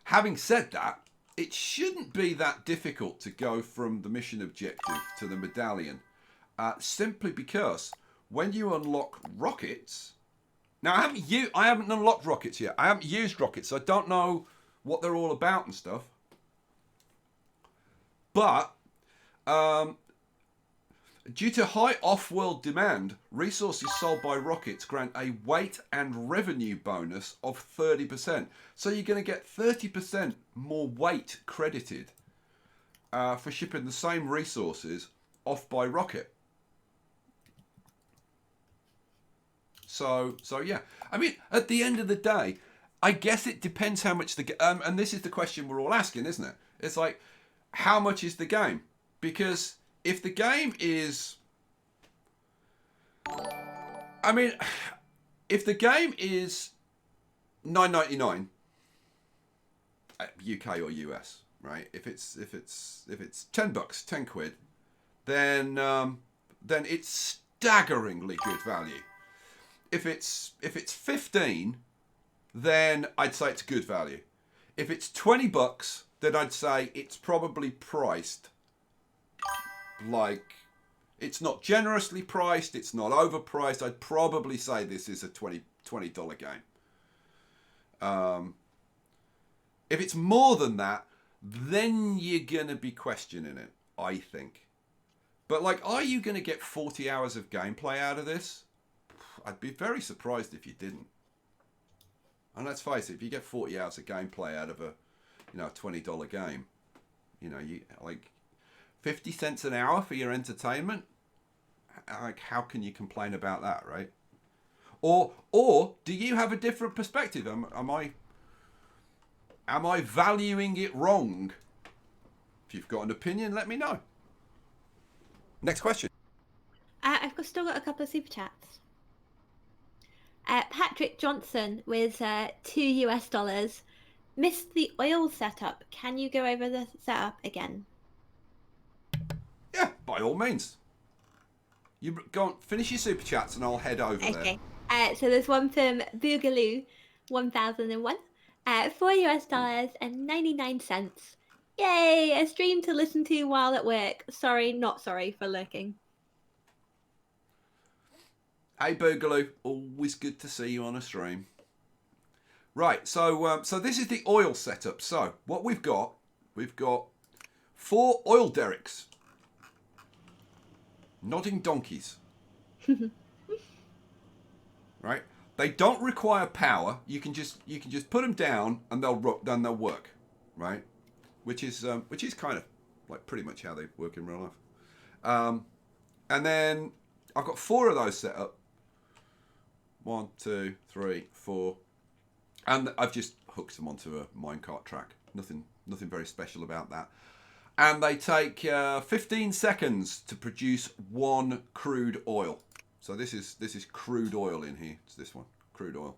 Having said that, it shouldn't be that difficult to go from the mission objective to the medallion, simply because when you unlock rockets. Now I haven't unlocked rockets yet. I haven't used rockets, so I don't know what they're all about and stuff. But due to high off-world demand, resources sold by rockets grant a weight and revenue bonus of 30%. So you're going to get 30% more weight credited for shipping the same resources off by rocket. So yeah. I mean, at the end of the day, I guess it depends how much and this is the question we're all asking, isn't it? It's like, how much is the game? Because if the game is, I mean, if the game is $9.99 UK or US, right? If it's $10, 10 quid, then it's staggeringly good value. If it's 15, then I'd say it's good value. If it's $20, then I'd say it's probably priced like, it's not generously priced, it's not overpriced. I'd probably say this is a $20 game. If it's more than that, then you're gonna be questioning it, I think. But like, are you gonna get 40 hours of gameplay out of this? I'd be very surprised if you didn't. And let's face it, if you get 40 hours of gameplay out of a $20 game, you like 50 cents an hour for your entertainment. Like, how can you complain about that, right? Or do you have a different perspective? Am I valuing it wrong? If you've got an opinion, let me know. Next question. I've still got a couple of super chats. Patrick Johnson with $2. Missed the oil setup. Can you go over the setup again? Yeah, by all means. You go on, finish your super chats, and I'll head over there. Okay. So there's one from Boogaloo, 1001, $4 and 99 cents. Yay! A stream to listen to while at work. Sorry, not sorry for lurking. Hey Boogaloo, always good to see you on a stream. Right, so this is the oil setup. So what we've got 4 oil derricks. Nodding donkeys. Right? They don't require power. You can just put them down and they'll work, right? Which is kind of like pretty much how they work in real life. And then I've got 4 of those set up. 1, 2, 3, 4, and I've just hooked them onto a minecart track. Nothing very special about that. And they take 15 seconds to produce 1 crude oil. So this is crude oil in here. It's this one, crude oil.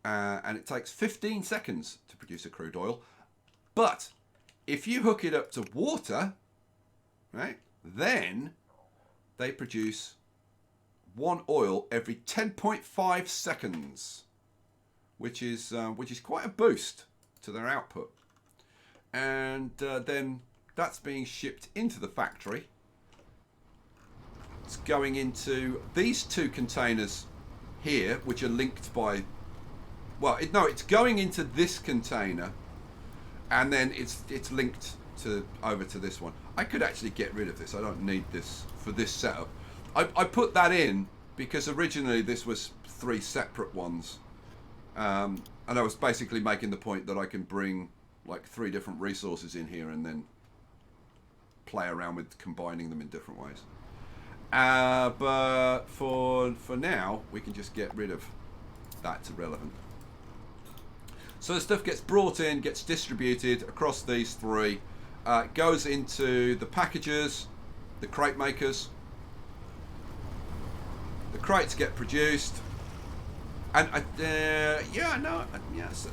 And it takes 15 seconds to produce a crude oil. But if you hook it up to water, right, then they produce 1 oil every 10.5 seconds, which is quite a boost to their output. And then that's being shipped into the factory. It's going into these 2 containers here, which are linked by, well, it's going into this container, and then it's linked over to this one. I could actually get rid of this. I don't need this for this setup. I put that in because originally this was 3 separate ones, and I was basically making the point that I can bring like 3 different resources in here and then play around with combining them in different ways. But for now, we can just get rid of that's irrelevant. So the stuff gets brought in, gets distributed across these 3, goes into the packages, the crate makers. The crates get produced, and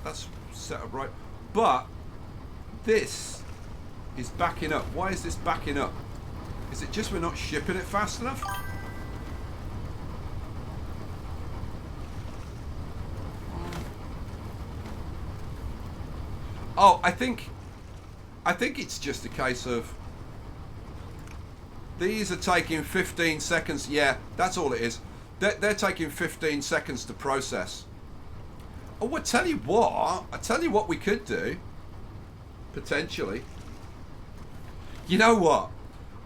that's set up right. But this is backing up. Why is this backing up? Is it just we're not shipping it fast enough? Oh, I think it's just a case of these are taking 15 seconds. Yeah, that's all it is. They're taking 15 seconds to process. Oh, I tell you what we could do, potentially. You know what?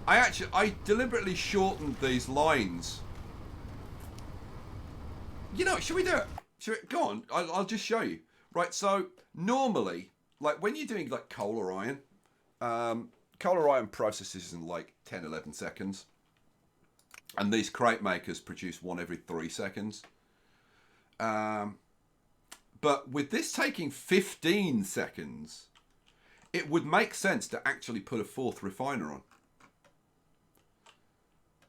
I deliberately shortened these lines. You know, should we do it? Go on, I'll just show you. Right, so normally, like when you're doing like coal or iron processes in like 10, 11 seconds. And these crate makers produce 1 every 3 seconds. But with this taking 15 seconds, it would make sense to actually put a 4th refiner on.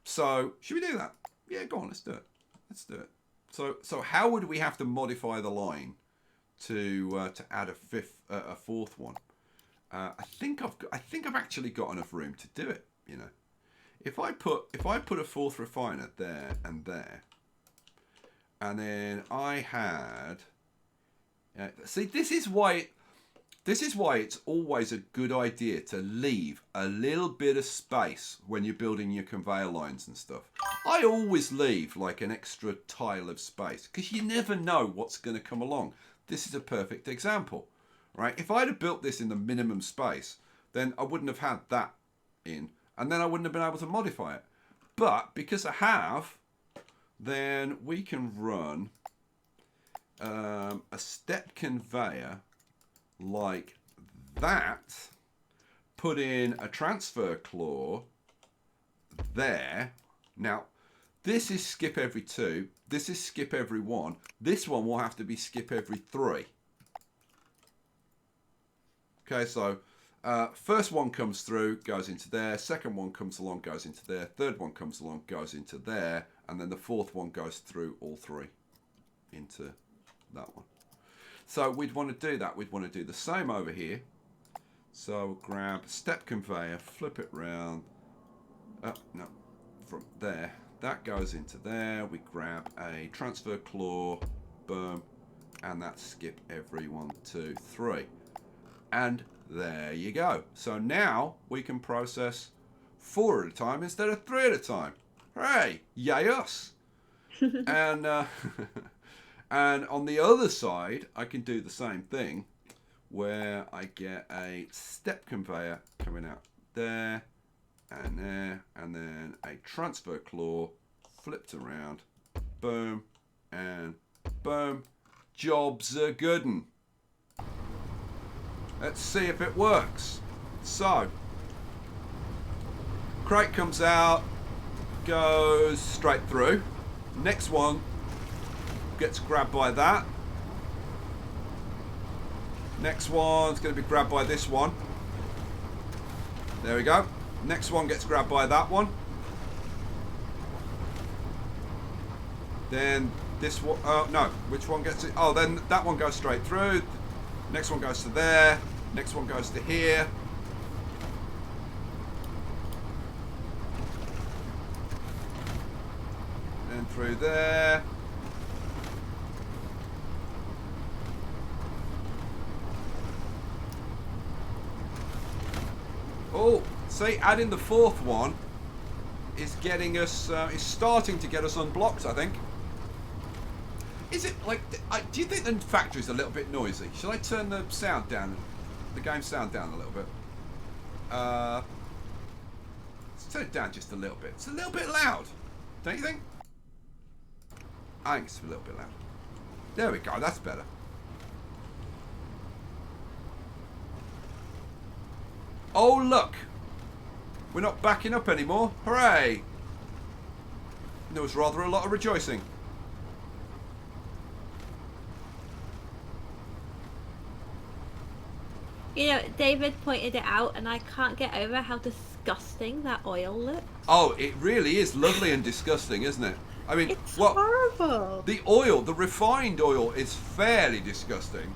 So, should we do that? Yeah, go on, let's do it. So how would we have to modify the line to add a 4th one? I think I've actually got enough room to do it, you know. If I put a 4th refiner there, and then I had see, this is why it's always a good idea to leave a little bit of space when you're building your conveyor lines and stuff. I always leave like an extra tile of space because you never know what's going to come along. This is a perfect example, right? If I'd have built this in the minimum space, then I wouldn't have had that in. And then I wouldn't have been able to modify it. But because I have, then we can run a step conveyor like that, put in a transfer claw there. Now, this is skip every 2. This is skip every 1. This one will have to be skip every 3. Okay, so first one comes through, goes into there. Second one comes along, goes into there. Third one comes along, goes into there. And then the 4th one goes through all 3 into that one. So we'd want to do that. We'd want to do the same over here. So grab step conveyor, flip it round. No, from there. That goes into there. We grab a transfer claw, boom, and that's skip every 1, 2, 3. And there you go. So now we can process 4 at a time instead of 3 at a time. Hey, yay us! and and on the other side, I can do the same thing, where I get a step conveyor coming out there, and then a transfer claw flipped around boom, and boom. Jobs are good'n. Let's see if it works. So, crate comes out, goes straight through. Next one gets grabbed by that. Next one's going to be grabbed by this one. There we go. Next one gets grabbed by that one. Then this one, no, which one gets it? Oh, then that one goes straight through. Next one goes to there. Next one goes to here. And through there. Oh, see, adding the fourth one is getting us, is starting to get us unblocked, I think. Is it like, do you think the factory's a little bit noisy? Shall I turn the sound down, the game sound down a little bit? Let's turn it down just a little bit. It's a little bit loud, don't you think? I think it's a little bit loud. There we go, that's better. Oh, look! We're not backing up anymore. Hooray! There was rather a lot of rejoicing. You know, David pointed it out, and I can't get over how disgusting that oil looks. Oh, it really is lovely and disgusting, isn't it? I mean, It's horrible. The oil, the refined oil, is fairly disgusting,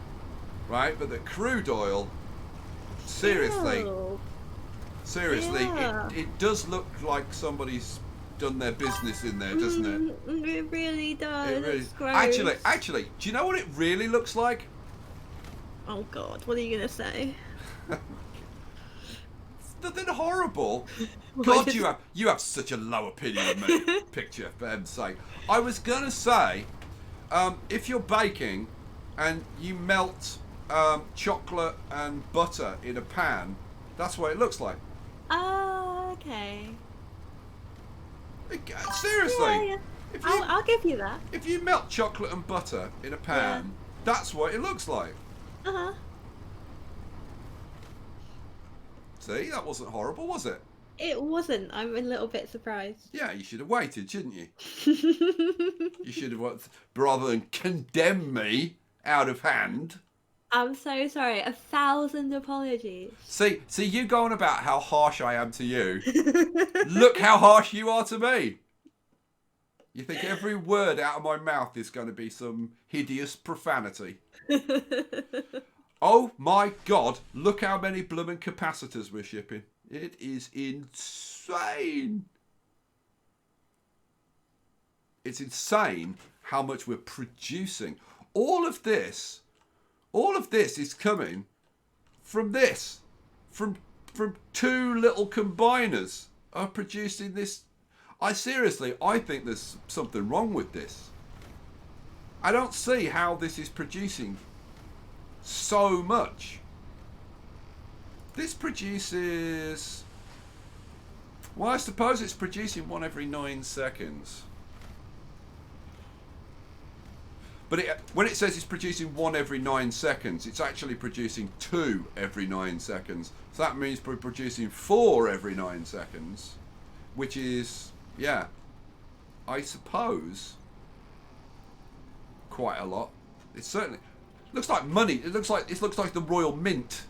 right? But the crude oil, seriously, Ew. seriously, Yeah. it does look like somebody's done their business in there, doesn't it? It really does. It really, It's gross. actually, do you know what it really looks like? Oh God, what are you gonna say? It's nothing horrible. What God, is- you have such a low opinion of me. Picture, for heaven's sake. I was gonna say, if you're baking and you melt chocolate and butter in a pan, that's what it looks like. Oh, okay. Seriously, Yeah, yeah. If you I'll give you that. if you melt chocolate and butter in a pan, that's what it looks like. Uh-huh. See, that wasn't horrible, was it? It wasn't. I'm a little bit surprised. Yeah, you should have waited, shouldn't you? You should have, rather than condemn me out of hand. I'm so sorry. 1,000 apologies. See, you going about how harsh I am to you. Look how harsh you are to me. You think every word out of my mouth is going to be some hideous profanity. Oh my God, look how many blooming capacitors we're shipping. It is insane. It's insane how much we're producing. All of this is coming from this. From two little combiners are producing this. I think there's something wrong with this. I don't see how this is producing so much. This produces, well, I suppose it's producing one every 9 seconds. But when it says it's producing one every 9 seconds, it's actually producing 2 every 9 seconds. So that means we're producing 4 every 9 seconds, which is, yeah, I suppose, quite a lot. It certainly looks like money. It looks like the Royal Mint,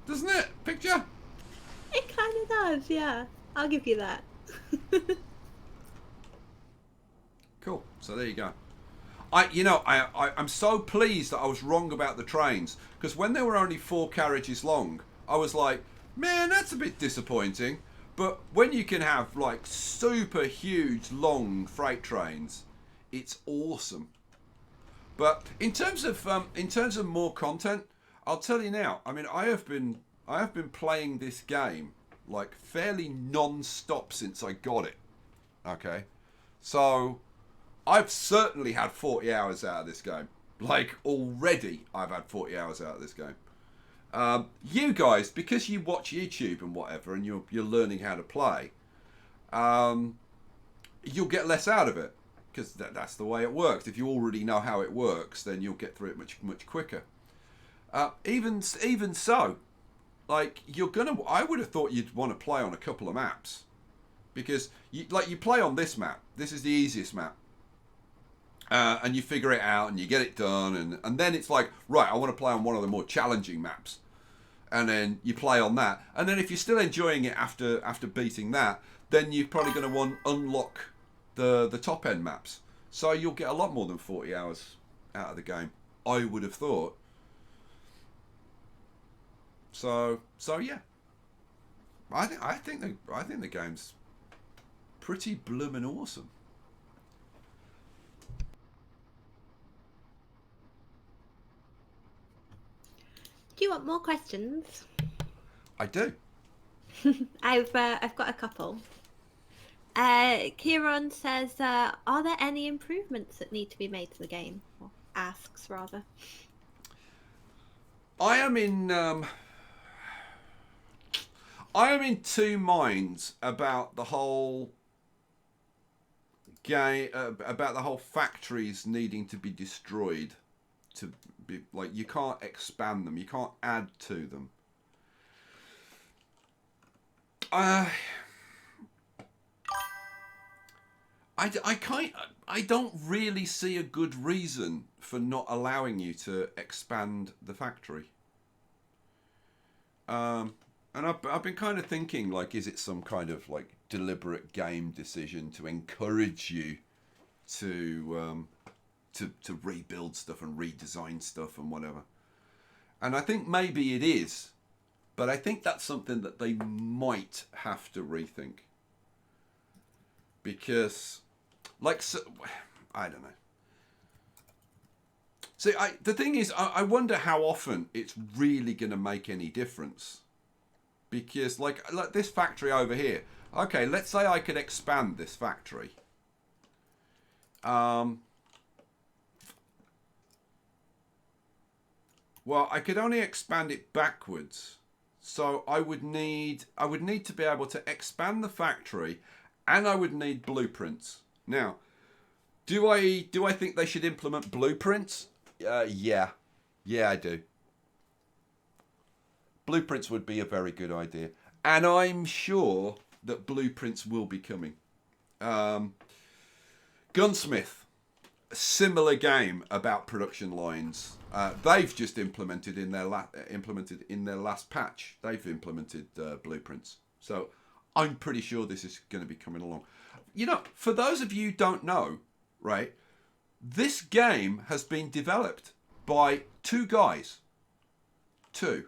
doesn't it? Picture. It kind of does, yeah. I'll give you that. Cool. So there you go. I'm so pleased that I was wrong about the trains, because when they were only 4 carriages long, I was like, man, that's a bit disappointing. But when you can have like super huge long freight trains, it's awesome. But in terms of more content, I'll tell you now. I mean, I have been playing this game like fairly non-stop since I got it. Okay, so I've certainly had 40 hours out of this game. Like, already I've had 40 hours out of this game. You guys, because you watch YouTube and whatever, and you're learning how to play, you'll get less out of it, because that's the way it works. If you already know how it works, then you'll get through it much quicker. Even so, like I would have thought you'd want to play on a couple of maps, because you play on this map. This is the easiest map, and you figure it out and you get it done, and then it's like, right, I want to play on one of the more challenging maps, and then you play on that, and then if you're still enjoying it after beating that, then you're probably going to want to unlock the top end maps. So you'll get a lot more than 40 hours out of the game, I would have thought. So yeah, I think the game's pretty bloomin' awesome. Do you want more questions? I do. I've got a couple. Kieran says, are there any improvements that need to be made to the game? Or asks, rather. I am in two minds about the whole game, about the whole factories needing to be destroyed. To be like, you can't expand them, you can't add to them. I don't really see a good reason for not allowing you to expand the factory. And I've been kind of thinking, like, is it some kind of like deliberate game decision to encourage you to rebuild stuff and redesign stuff and whatever? And I think maybe it is, but I think that's something that they might have to rethink, because, like, so, I don't know. See, the thing is, I wonder how often it's really going to make any difference. Because, like this factory over here. Okay, let's say I could expand this factory. Well, I could only expand it backwards. So I would need to be able to expand the factory, and I would need blueprints. Now, do I think they should implement blueprints? Yeah, I do. Blueprints would be a very good idea, and I'm sure that blueprints will be coming. Gunsmith, a similar game about production lines. They've just implemented in their last patch. They've implemented blueprints, so I'm pretty sure this is going to be coming along. You know, for those of you who don't know, right, this game has been developed by two guys. Two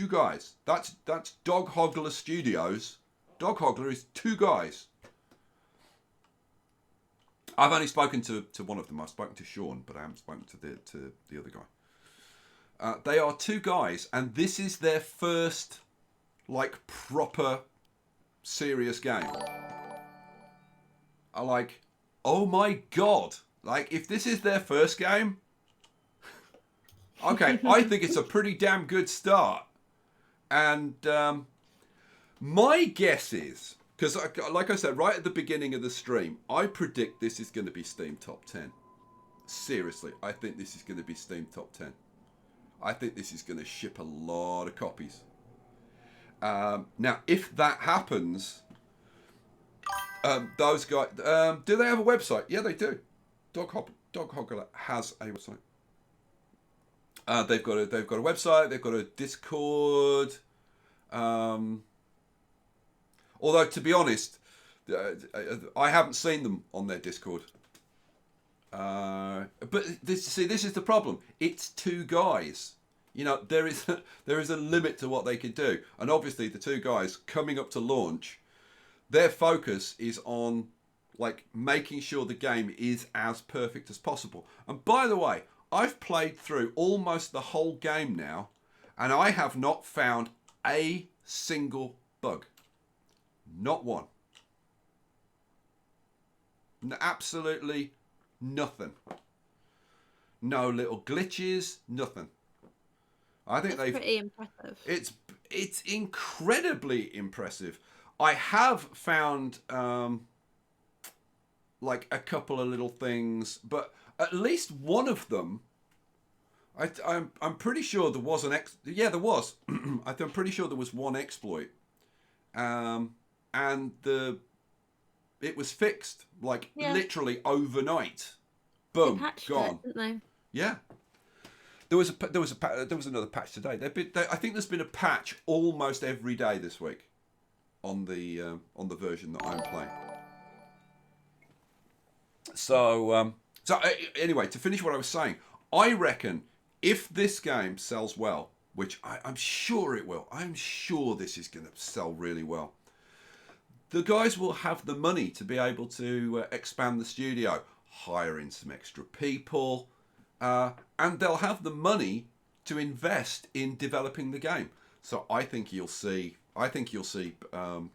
guys. That's Dog Hoggler Studios. Dog Hoggler is two guys. I've only spoken to one of them. I've spoken to Sean, but I haven't spoken to the other guy. They are two guys, and this is their first, like, proper serious game. I'm like, oh my god! Like, if this is their first game, okay, I think it's a pretty damn good start. And my guess is, because like I said right at the beginning of the stream, I predict this is going to be Steam Top 10. Seriously, I think this is going to be Steam Top 10. I think this is going to ship a lot of copies. Now, if that happens, those guys, do they have a website? Yeah, they do. Dog Hoggler has a website. They've got a website. They've got a Discord. Although, to be honest, I haven't seen them on their Discord. But this is the problem. It's two guys. You know, there is a limit to what they can do, and obviously the two guys coming up to launch, their focus is on, like, making sure the game is as perfect as possible. And by the way, I've played through almost the whole game now, and I have not found a single bug. Not one. Absolutely nothing. No little glitches, nothing. I think That's pretty impressive. It's incredibly impressive. I have found like a couple of little things, but at least one of them, I'm pretty sure there was yeah, there was. I'm pretty sure there was one exploit, and it was fixed like literally overnight. Boom, They patched gone. it, didn't Yeah. There was another patch today. I think there's been a patch almost every day this week on the version that I'm playing. So anyway, to finish what I was saying, I reckon if this game sells well, which I'm sure it will, I'm sure this is going to sell really well. The guys will have the money to be able to expand the studio, hire in some extra people, and they'll have the money to invest in developing the game. So I think you'll see. My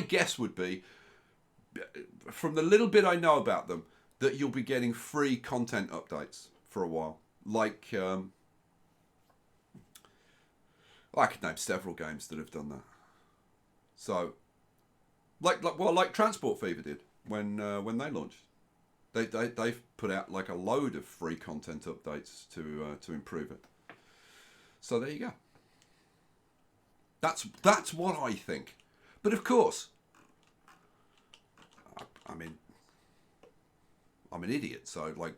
guess would be, from the little bit I know about them, that you'll be getting free content updates for a while. Like, I could name several games that have done that. So, like Transport Fever did when they launched. They've put out like a load of free content updates to improve it. So there you go. That's what I think. But of course, I mean, I'm an idiot, so like,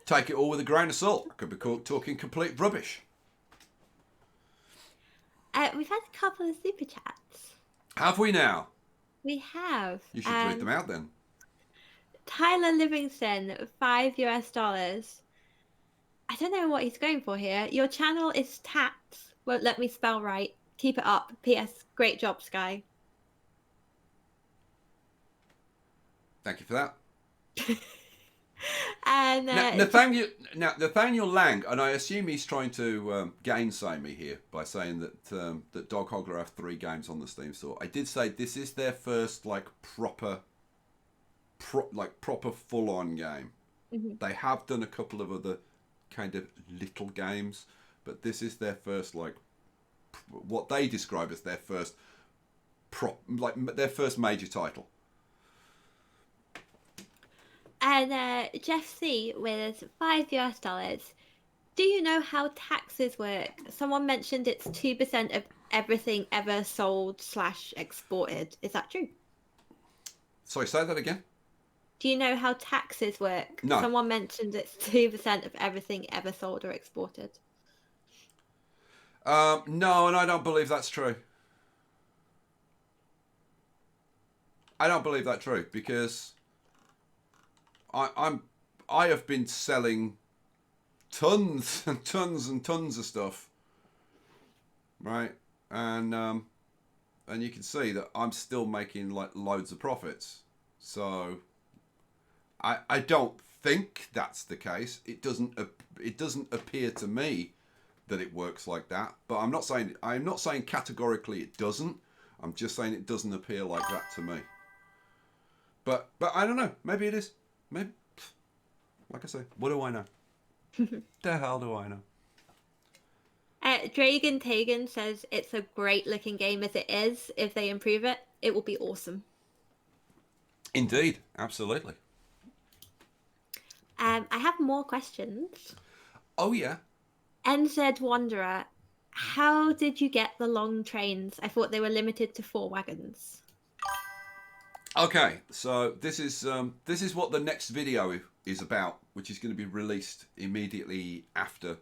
take it all with a grain of salt. I could be talking complete rubbish. We've had a couple of super chats. Have we now? We have. You should read them out then. Tyler Livingston, $5. I don't know what he's going for here. Your channel is tats. Won't let me spell right. Keep it up. P.S. Great job, Skye. Thank you for that. And Nathaniel Lang, and I assume he's trying to gainsay me here by saying that Dog Hoggler have 3 games on the Steam store. I did say this is their first like proper full-on game. Mm-hmm. They have done a couple of other kind of little games, but this is their first like what they describe as their first their first major title. And Jeff C with $5. Do you know how taxes work? Someone mentioned it's 2% of everything ever sold / exported. Is that true? Sorry, say that again. Do you know how taxes work? No. Someone mentioned it's 2% of everything ever sold or exported. No, and I don't believe that's true. I don't believe that's true because I have been selling tons and tons and tons of stuff, right? And you can see that I'm still making like loads of profits. So I don't think that's the case. It doesn't appear to me that it works like that. But I'm not saying categorically it doesn't. I'm just saying it doesn't appear like that to me. But I don't know. Maybe it is. Maybe, like I say, what do I know? The hell do I know? Dragon Tagan says it's a great looking game as it is. If they improve it, it will be awesome. Indeed, absolutely. I have more questions. Oh yeah. NZ Wanderer, how did you get the long trains? I thought they were limited to 4 wagons. Okay, so this is what the next video is about, which is going to be released immediately after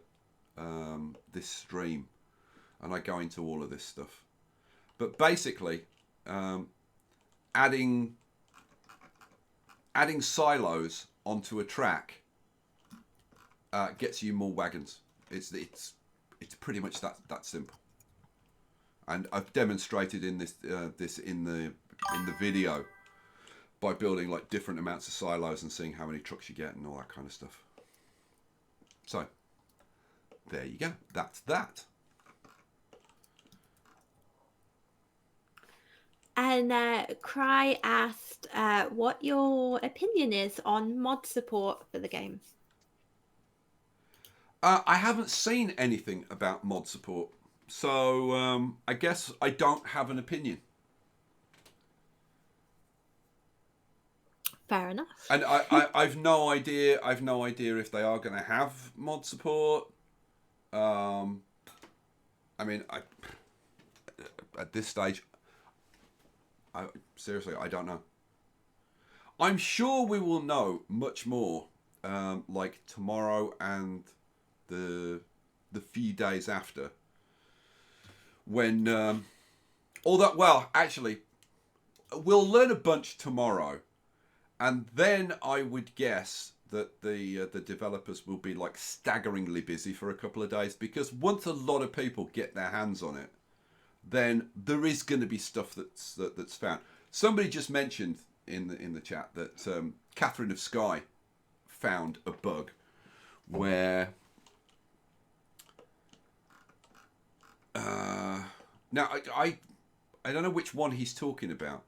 this stream, and I go into all of this stuff. But basically, adding silos onto a track gets you more wagons. It's pretty much that simple. And I've demonstrated in this in the video by building like different amounts of silos and seeing how many trucks you get and all that kind of stuff. So there you go. That's that. And Cry asked what your opinion is on mod support for the game. I haven't seen anything about mod support, so I guess I don't have an opinion. Fair enough. And I've no idea. I've no idea if they are going to have mod support. I mean, at this stage, seriously, I don't know. I'm sure we will know much more, like tomorrow and the few days after. When all that, well, actually, we'll learn a bunch tomorrow, and then I would guess that the developers will be like staggeringly busy for a couple of days, because once a lot of people get their hands on it, then there is going to be stuff that's found. Somebody just mentioned in the chat that Catherine of Skye found a bug where now I don't know which one he's talking about.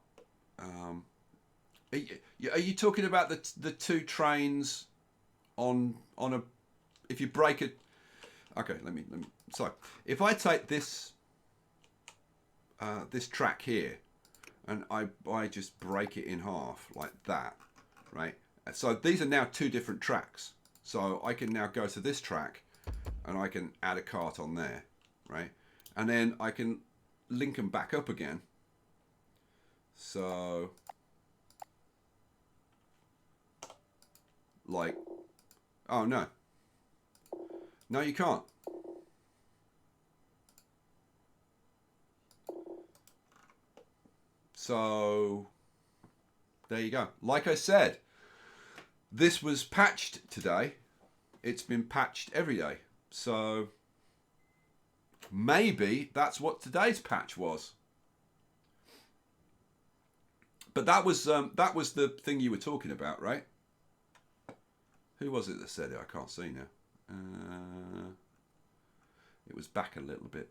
Are you talking about the two trains on a, if you break it? Okay, let me. So if I take this this track here, and I just break it in half like that, right? So these are now two different tracks. So I can now go to this track, and I can add a cart on there, right? And then I can link them back up again. So, like, oh no, no, you can't. So, there you go. Like I said, this was patched today. It's been patched every day. So, maybe that's what today's patch was. But that was the thing you were talking about, right? Who was it that said it? I can't see now. It was back a little bit.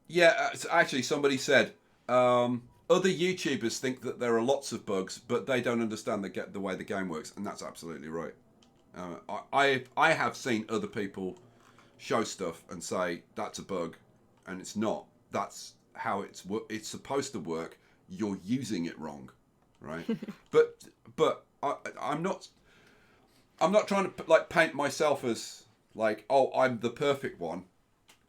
Yeah, actually, somebody said other YouTubers think that there are lots of bugs, but they don't understand the way the game works, and that's absolutely right. I have seen other people show stuff and say that's a bug, and it's not. That's how it's supposed to work. You're using it wrong, right? but I'm not trying to like paint myself as like, oh, I'm the perfect one,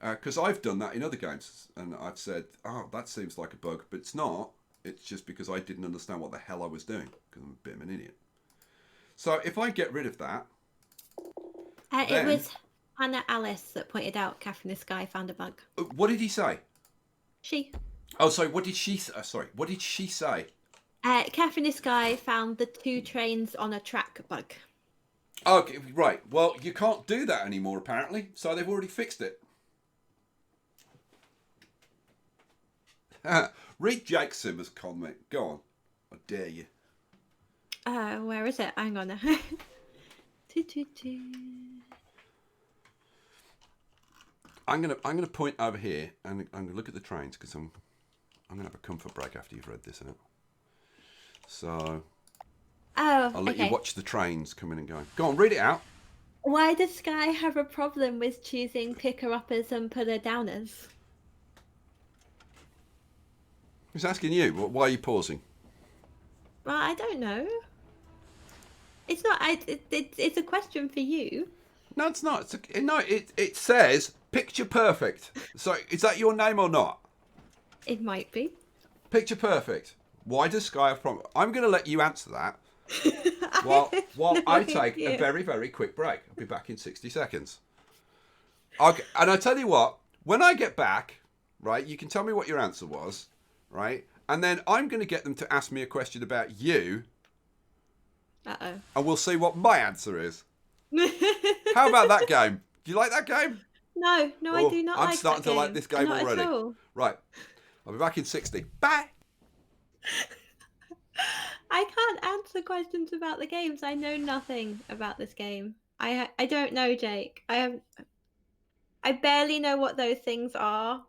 because I've done that in other games, and I've said, oh, that seems like a bug, but it's not. It's just because I didn't understand what the hell I was doing, because I'm a bit of an idiot. So if I get rid of that, it was Hannah Alice that pointed out Catherine the Skye found a bug. What did he say? She. Oh, sorry. What did she? Sorry. What did she say? Catherine the Skye found the two trains on a track bug. Okay, right. Well, you can't do that anymore, apparently. So they've already fixed it. Read Jake Simmer's comment. Go on. I dare you. Where is it? Hang on. I'm gonna point over here, and I'm gonna look at the trains, because I'm gonna have a comfort break after you've read this out. So. I'll let you watch the trains coming and going. Go on, read it out. Why does Skye have a problem with choosing picker-uppers and puller-downers? Who's asking you? Why are you pausing? Well, I don't know. It's not. It's a question for you. No, it's not. It says picture perfect. So is that your name or not? It might be. Picture perfect. Why does Skye have a problem? I'm going to let you answer that. While I take a very, very quick break. I'll be back in 60 seconds. Okay, and I tell you what, when I get back, right, you can tell me what your answer was, right? And then I'm going to get them to ask me a question about you. Uh-oh. And we'll see what my answer is. How about that game? Do you like that game? No, I do not like that game. I'm starting to like this game not already. At all. Right. I'll be back in 60. Bye! I can't answer questions about the games. I know nothing about this game. I don't know, Jake. I barely know what those things are.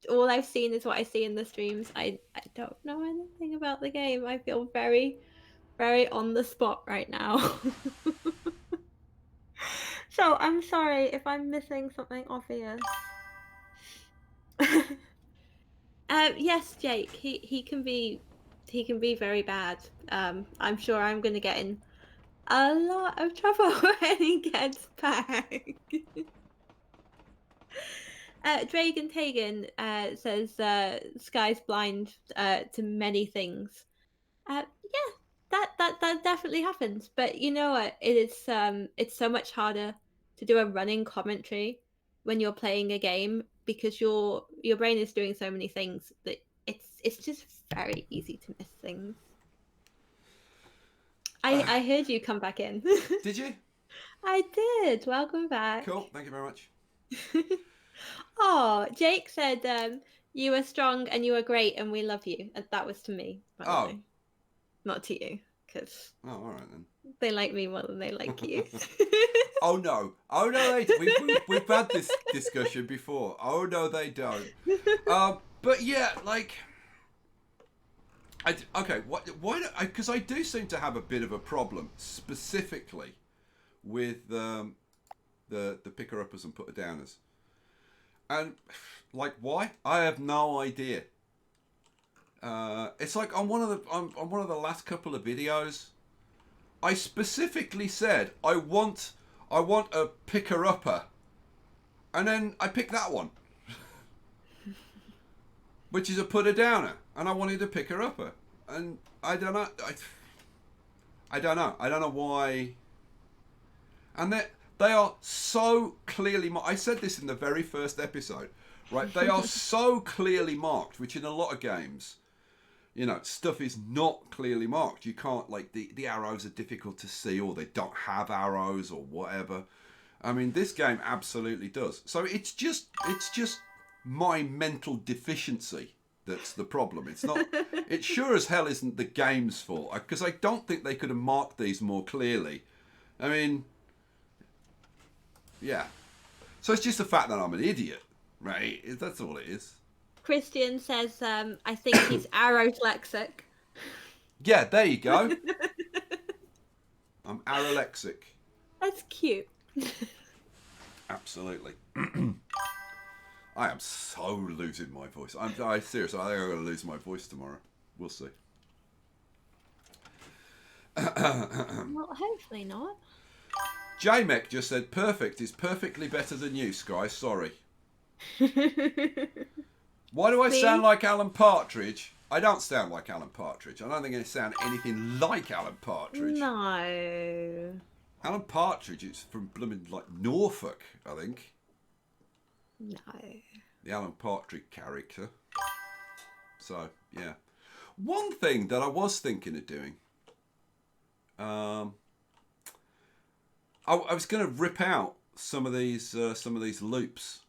All I've seen is what I see in the streams. I don't know anything about the game. I feel very, very on the spot right now. So I'm sorry if I'm missing something obvious. Yes, Jake. He can be very bad. I'm sure I'm going to get in a lot of trouble when he gets back. Dragon Tegan says Skye's blind to many things. Yeah, that definitely happens. But you know what? It's so much harder to do a running commentary when you're playing a game because your brain is doing so many things that it's just very easy to miss things. I heard you come back in. Did you? I did. Welcome back. Cool. Thank you very much. Oh, Jake said you are strong and you are great and we love you. And that was to me, by the way. Not to you, because all right then. They like me more than they like you. Oh no! We've had this discussion before. Oh no, they don't. But yeah, like, okay. Why? Because I do seem to have a bit of a problem specifically with the picker uppers and putter downers, and like why? I have no idea. It's like on one of the last couple of videos, I specifically said I want a picker upper, and then I picked that one, which is a putter downer, and I wanted a picker upper, and I don't know. I don't know. I don't know why. And they are so clearly marked. I said this in the very first episode, right? They are so clearly marked, which in a lot of games, you know, stuff is not clearly marked. You can't, like, the arrows are difficult to see, or they don't have arrows or whatever. I mean, this game absolutely does. So it's just my mental deficiency that's the problem. It's not. It sure as hell isn't the game's fault, because I don't think they could have marked these more clearly. I mean, yeah. So it's just the fact that I'm an idiot, right? That's all it is. Christian says, I think he's arrowlexic. Yeah, there you go. I'm arrowlexic. That's cute. Absolutely. I am so losing my voice. I seriously, I think I'm going to lose my voice tomorrow. We'll see. Well, hopefully not. JMEC just said, perfect is perfectly better than you, Skye. Sorry. Why do I sound like Alan Partridge? I don't sound like Alan Partridge. I don't think I sound anything like Alan Partridge. No. Alan Partridge is from blooming, like, Norfolk, I think. No. The Alan Partridge character. So, yeah. One thing that I was thinking of doing, I was going to rip out some of these loops,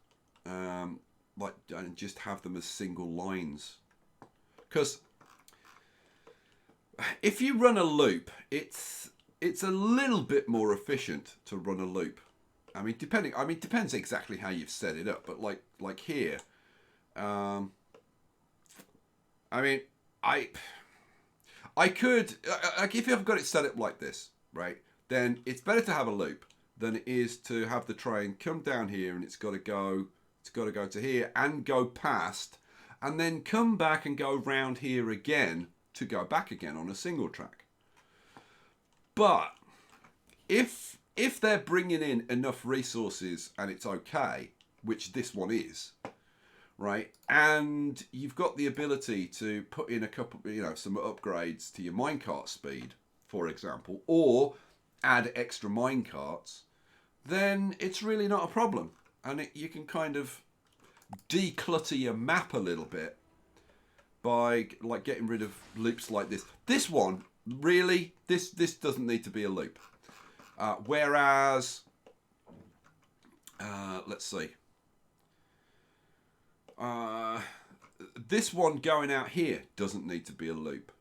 like, and just have them as single lines. Because if you run a loop, it's a little bit more efficient to run a loop. I mean, depends exactly how you've set it up. But like here, I mean, I could, like, if I've got it set up like this, right, then it's better to have a loop than it is to have the train come down here and it's got to go to here and go past, and then come back and go round here again to go back again on a single track. But if they're bringing in enough resources and it's okay, which this one is, right, and you've got the ability to put in a couple, some upgrades to your minecart speed, for example, or add extra minecarts, then it's really not a problem. And you can kind of declutter your map a little bit by, like, getting rid of loops like this. This one, really, this doesn't need to be a loop. Whereas, let's see. This one going out here doesn't need to be a loop.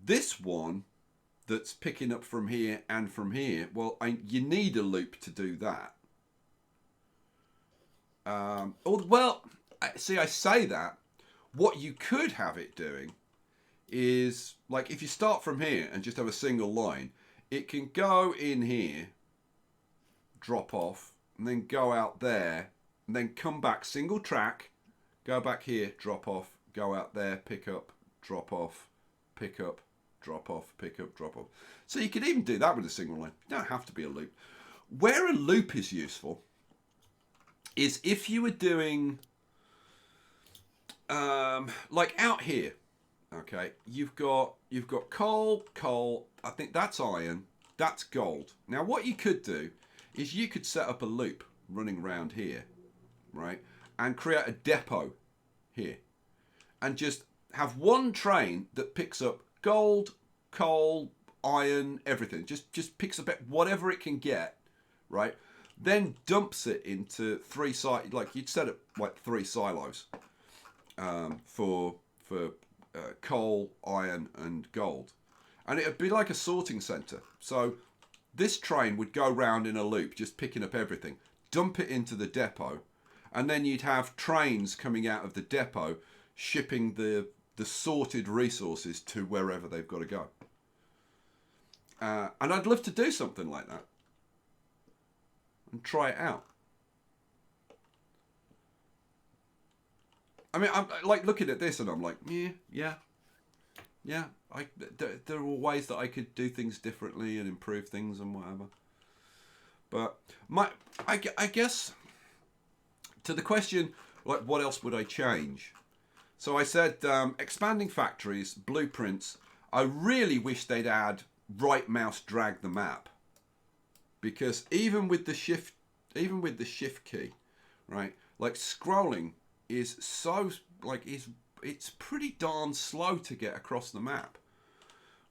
This one that's picking up from here and from here, well, you need a loop to do that. See, I say that. What you could have it doing is, like, if you start from here and just have a single line, it can go in here, drop off, and then go out there, and then come back single track, go back here, drop off, go out there, pick up, drop off, pick up, drop off, pick up, drop off. So you could even do that with a single line. You don't have to be a loop. Where a loop is useful is if you were doing, like out here, okay, you've got coal, I think that's iron, that's gold. Now what you could do is you could set up a loop running around here, right, and create a depot here, and just have one train that picks up gold, coal, iron, everything. Just picks up whatever it can get, right? Then dumps it into like you'd set up like 3 silos for coal, iron, and gold, and it'd be like a sorting center. So this train would go round in a loop, just picking up everything, dump it into the depot, and then you'd have trains coming out of the depot shipping the sorted resources to wherever they've got to go. And I'd love to do something like that and try it out. I mean, I'm like looking at this and I'm like, yeah. There are ways that I could do things differently and improve things and whatever. But I guess to the question, like, what else would I change? So I said expanding factories, blueprints. I really wish they'd add right mouse drag the map, because even with the shift key, right, like scrolling is so like it's pretty darn slow to get across the map.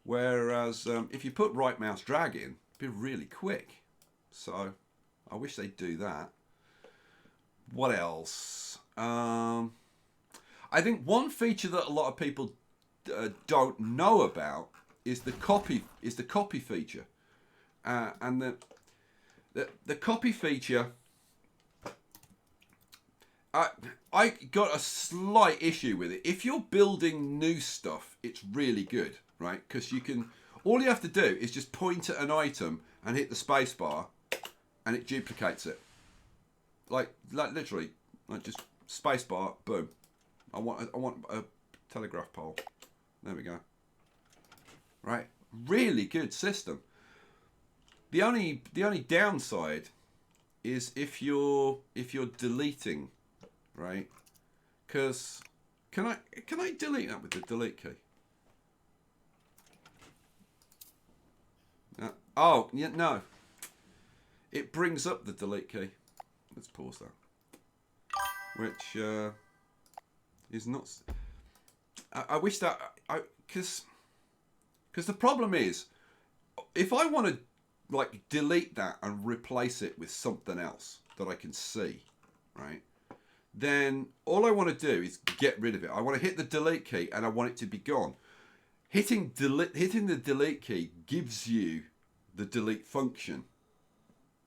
Whereas if you put right mouse drag in, it'd be really quick. So I wish they'd do that. What else? I think one feature that a lot of people don't know about is the copy feature, and the copy feature. I got a slight issue with it. If you're building new stuff, it's really good, right? Because all you have to do is just point at an item and hit the space bar, and it duplicates it. Like literally, like just space bar, boom. I want a telegraph pole. There we go. Right, really good system. The only downside is if you're deleting, right? Because can I delete that with the delete key? Oh yeah, no. It brings up the delete key. Let's pause that. Which is not. I wish that because the problem is, if I want to like delete that and replace it with something else that I can see, right? Then all I want to do is get rid of it. I want to hit the delete key and I want it to be gone. Hitting the delete key gives you the delete function,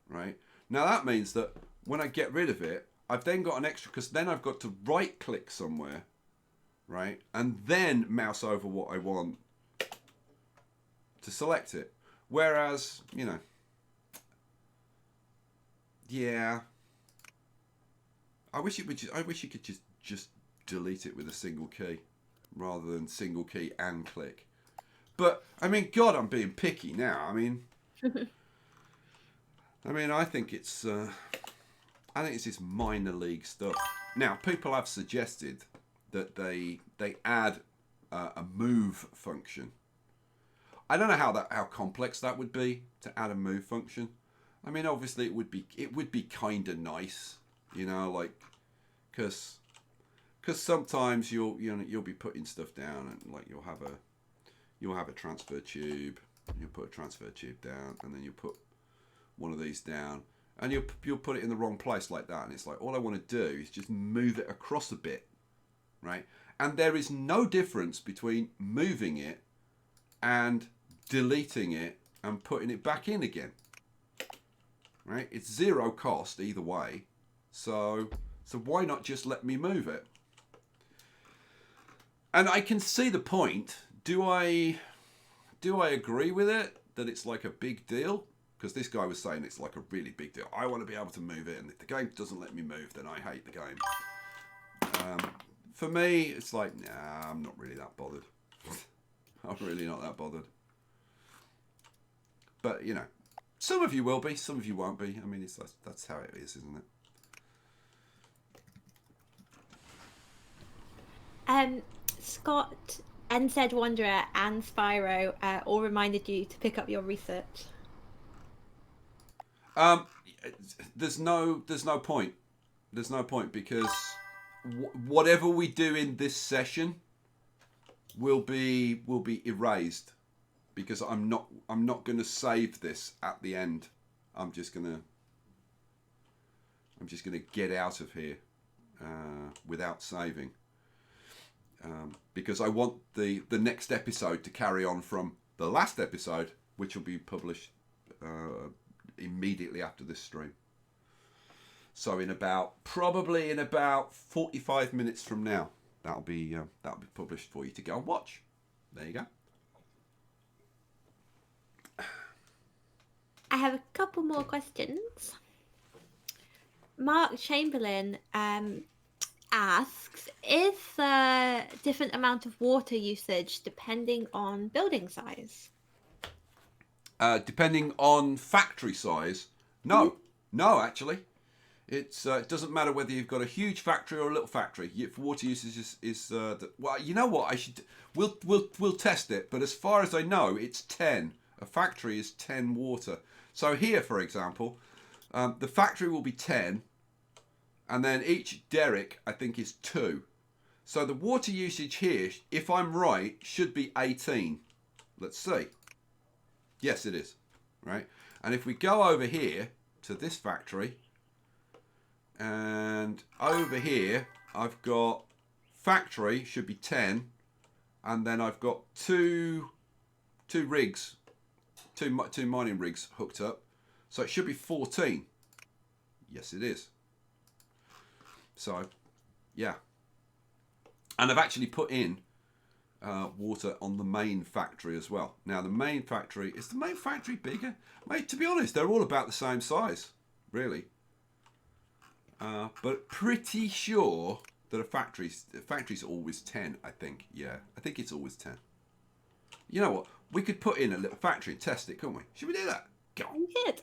right? Now that means that when I get rid of it, I've then got an extra, because then I've got to right click somewhere, right? And then mouse over what I want to select it. Whereas, you know, yeah, I wish you could just delete it with a single key rather than single key and click. But I mean, God, I'm being picky now. I mean, I think it's this minor league stuff. Now, people have suggested that they add a move function. I don't know how complex that would be to add a move function. I mean, obviously it would be kind of nice, you know, like because sometimes you'll be putting stuff down and like you'll have a transfer tube. You'll put a transfer tube down, and then you put one of these down, and you'll put it in the wrong place like that, and it's like all I want to do is just move it across a bit, right? And there is no difference between moving it and deleting it and putting it back in again, right? It's zero cost either way, so why not just let me move it? And I can see the point. Do I agree with it that it's like a big deal? Because this guy was saying it's like a really big deal. I want to be able to move it, and if the game doesn't let me move, then I hate the game. For me, it's like, nah, I'm not really that bothered. I'm really not that bothered. But, you know, some of you will be, some of you won't be. I mean, that's how it is, isn't it? Scott, NZ Wanderer, and Spyro all reminded you to pick up your research. There's no point. There's no point because whatever we do in this session will be erased because I'm not going to save this at the end. I'm just gonna get out of here without saving because I want the next episode to carry on from the last episode, which will be published immediately after this stream. So probably in about 45 minutes from now, that'll be published for you to go and watch. There you go. I have a couple more questions. Mark Chamberlain asks, is there a different amount of water usage depending on building size? Depending on factory size, no, actually. It doesn't matter whether you've got a huge factory or a little factory. Water usage is well, you know what? We'll test it, but as far as I know, it's 10. A factory is 10 water. So here, for example, the factory will be 10, and then each derrick, I think, is 2. So the water usage here, if I'm right, should be 18. Let's see. Yes, it is. Right? And if we go over here to this factory, and over here, I've got factory, should be 10, and then I've got two rigs, two mining rigs hooked up, so it should be 14. Yes, it is. So, yeah. And I've actually put in water on the main factory as well. Now, the main factory, is the main factory bigger? Mate, to be honest, they're all about the same size, really. But pretty sure that a factory's always 10, I think. Yeah, I think it's always 10. You know what? We could put in a little factory and test it, couldn't we? Should we do that? Go on. Good.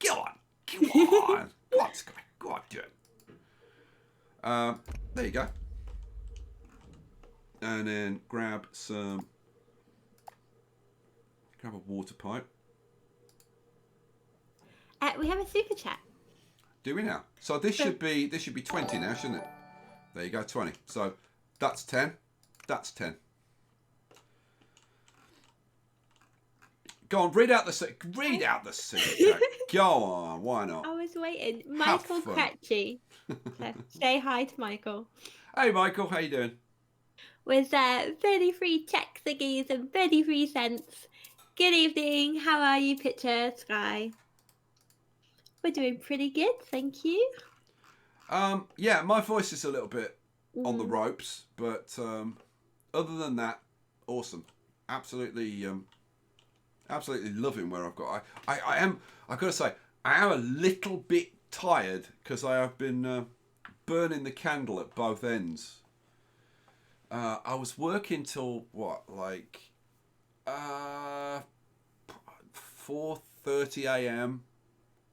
Go on. Come on. Go on, Skye. Go on, do it. There you go. And then grab a water pipe. We have a super chat. Do we now? So this should be 20 now, shouldn't it? There you go, 20. So that's 10. That's 10. Go on, read out the super chat. Go on, why not? I was waiting. Michael Cratchy. Say hi to Michael. Hey Michael, how you doing? With 33 check thingies and 33 cents. Good evening. How are you, Picture Skye? We're doing pretty good, thank you. Yeah, my voice is a little bit on the ropes, but other than that, awesome. Absolutely loving where I've got. I've got to say, I am a little bit tired because I have been burning the candle at both ends. I was working till what, like 4:30 a.m.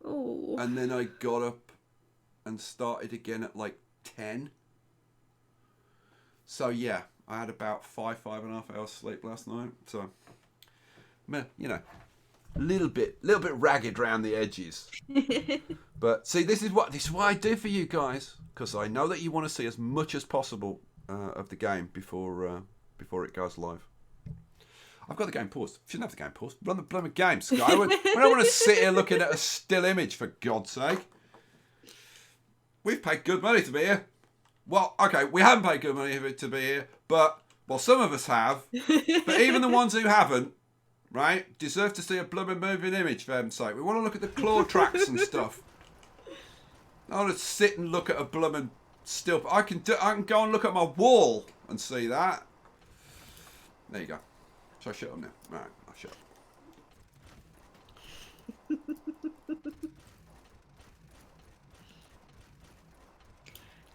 Ooh. And then I got up and started again at like 10. So yeah, I had about 5.5 hours sleep last night. So, you know, a little bit ragged around the edges. But see, this is what I do for you guys, because I know that you want to see as much as possible of the game before it goes live. I've got the game paused. Shouldn't have the game paused. Run the blooming game, Skye. We don't want to sit here looking at a still image, for God's sake. We've paid good money to be here. Well, okay, we haven't paid good money to be here, but, well, some of us have. But even the ones who haven't, right, deserve to see a blooming moving image, for heaven's sake. We want to look at the claw tracks and stuff. I want to sit and look at a blooming still. I can go and look at my wall and see that. There you go. So I shut up now. Right, I'll shut up.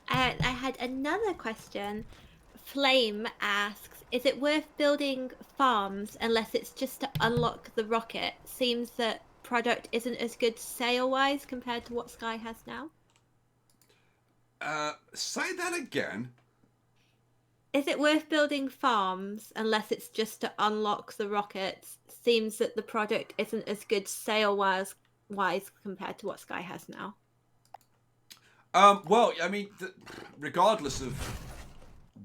I had another question. Flame asks, is it worth building farms unless it's just to unlock the rocket? Seems that product isn't as good sale-wise compared to what Skye has now. Say that again. Is it worth building farms unless it's just to unlock the rockets? Seems that the product isn't as good sale-wise compared to what Skye has now. Well, I mean, regardless of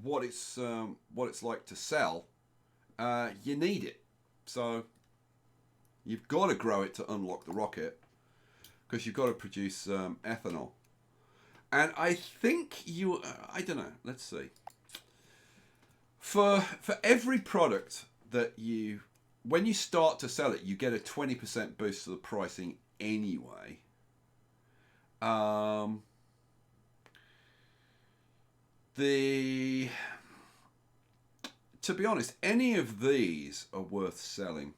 what it's like to sell, you need it. So you've got to grow it to unlock the rocket because you've got to produce ethanol. And I think I don't know. Let's see. For every product that when you start to sell it, you get a 20% boost to the pricing anyway. To be honest, any of these are worth selling.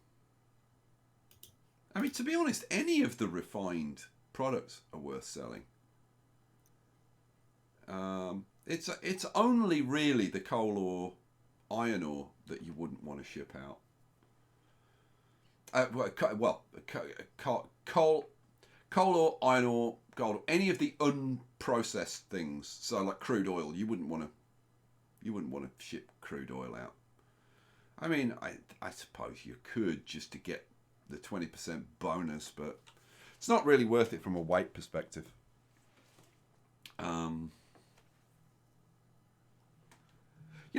I mean, to be honest, any of the refined products are worth selling. It's only really the coal or iron ore that you wouldn't want to ship out. Coal or iron ore, gold, any of the unprocessed things. So like crude oil, you wouldn't want to ship crude oil out. I mean, I suppose you could just to get the 20% bonus, but it's not really worth it from a weight perspective.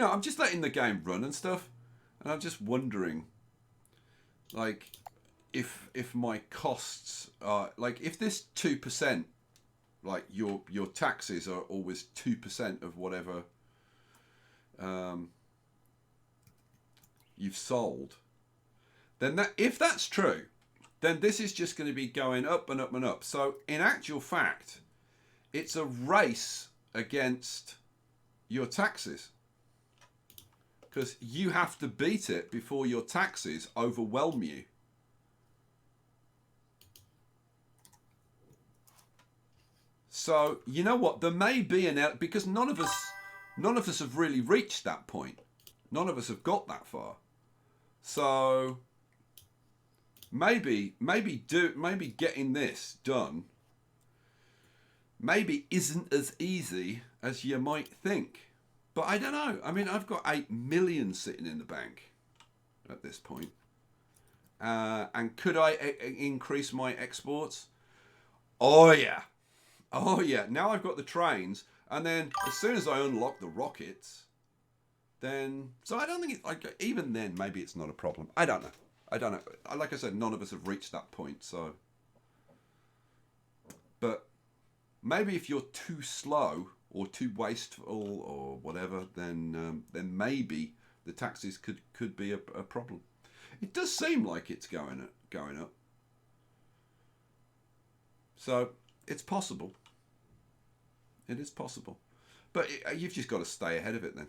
I'm just letting the game run and stuff, and I'm just wondering, like, if my costs are like, if this 2%, like your taxes are always 2% of whatever you've sold, then if that's true, then this is just going to be going up and up and up. So in actual fact, it's a race against your taxes, because you have to beat it before your taxes overwhelm you. So you know what? There may be because none of us have really reached that point. None of us have got that far. So maybe getting this done maybe isn't as easy as you might think. But I don't know. I mean, I've got 8 million sitting in the bank at this point. And could I increase my exports? Oh yeah. Oh yeah. Now I've got the trains, and then as soon as I unlock the rockets, then so I don't think it's like, even then maybe it's not a problem. I don't know. Like I said, none of us have reached that point. So, but maybe if you're too slow or too wasteful or whatever, then maybe the taxes could be a problem. It does seem like it's going up. So it's possible. It is possible, but you've just got to stay ahead of it. Then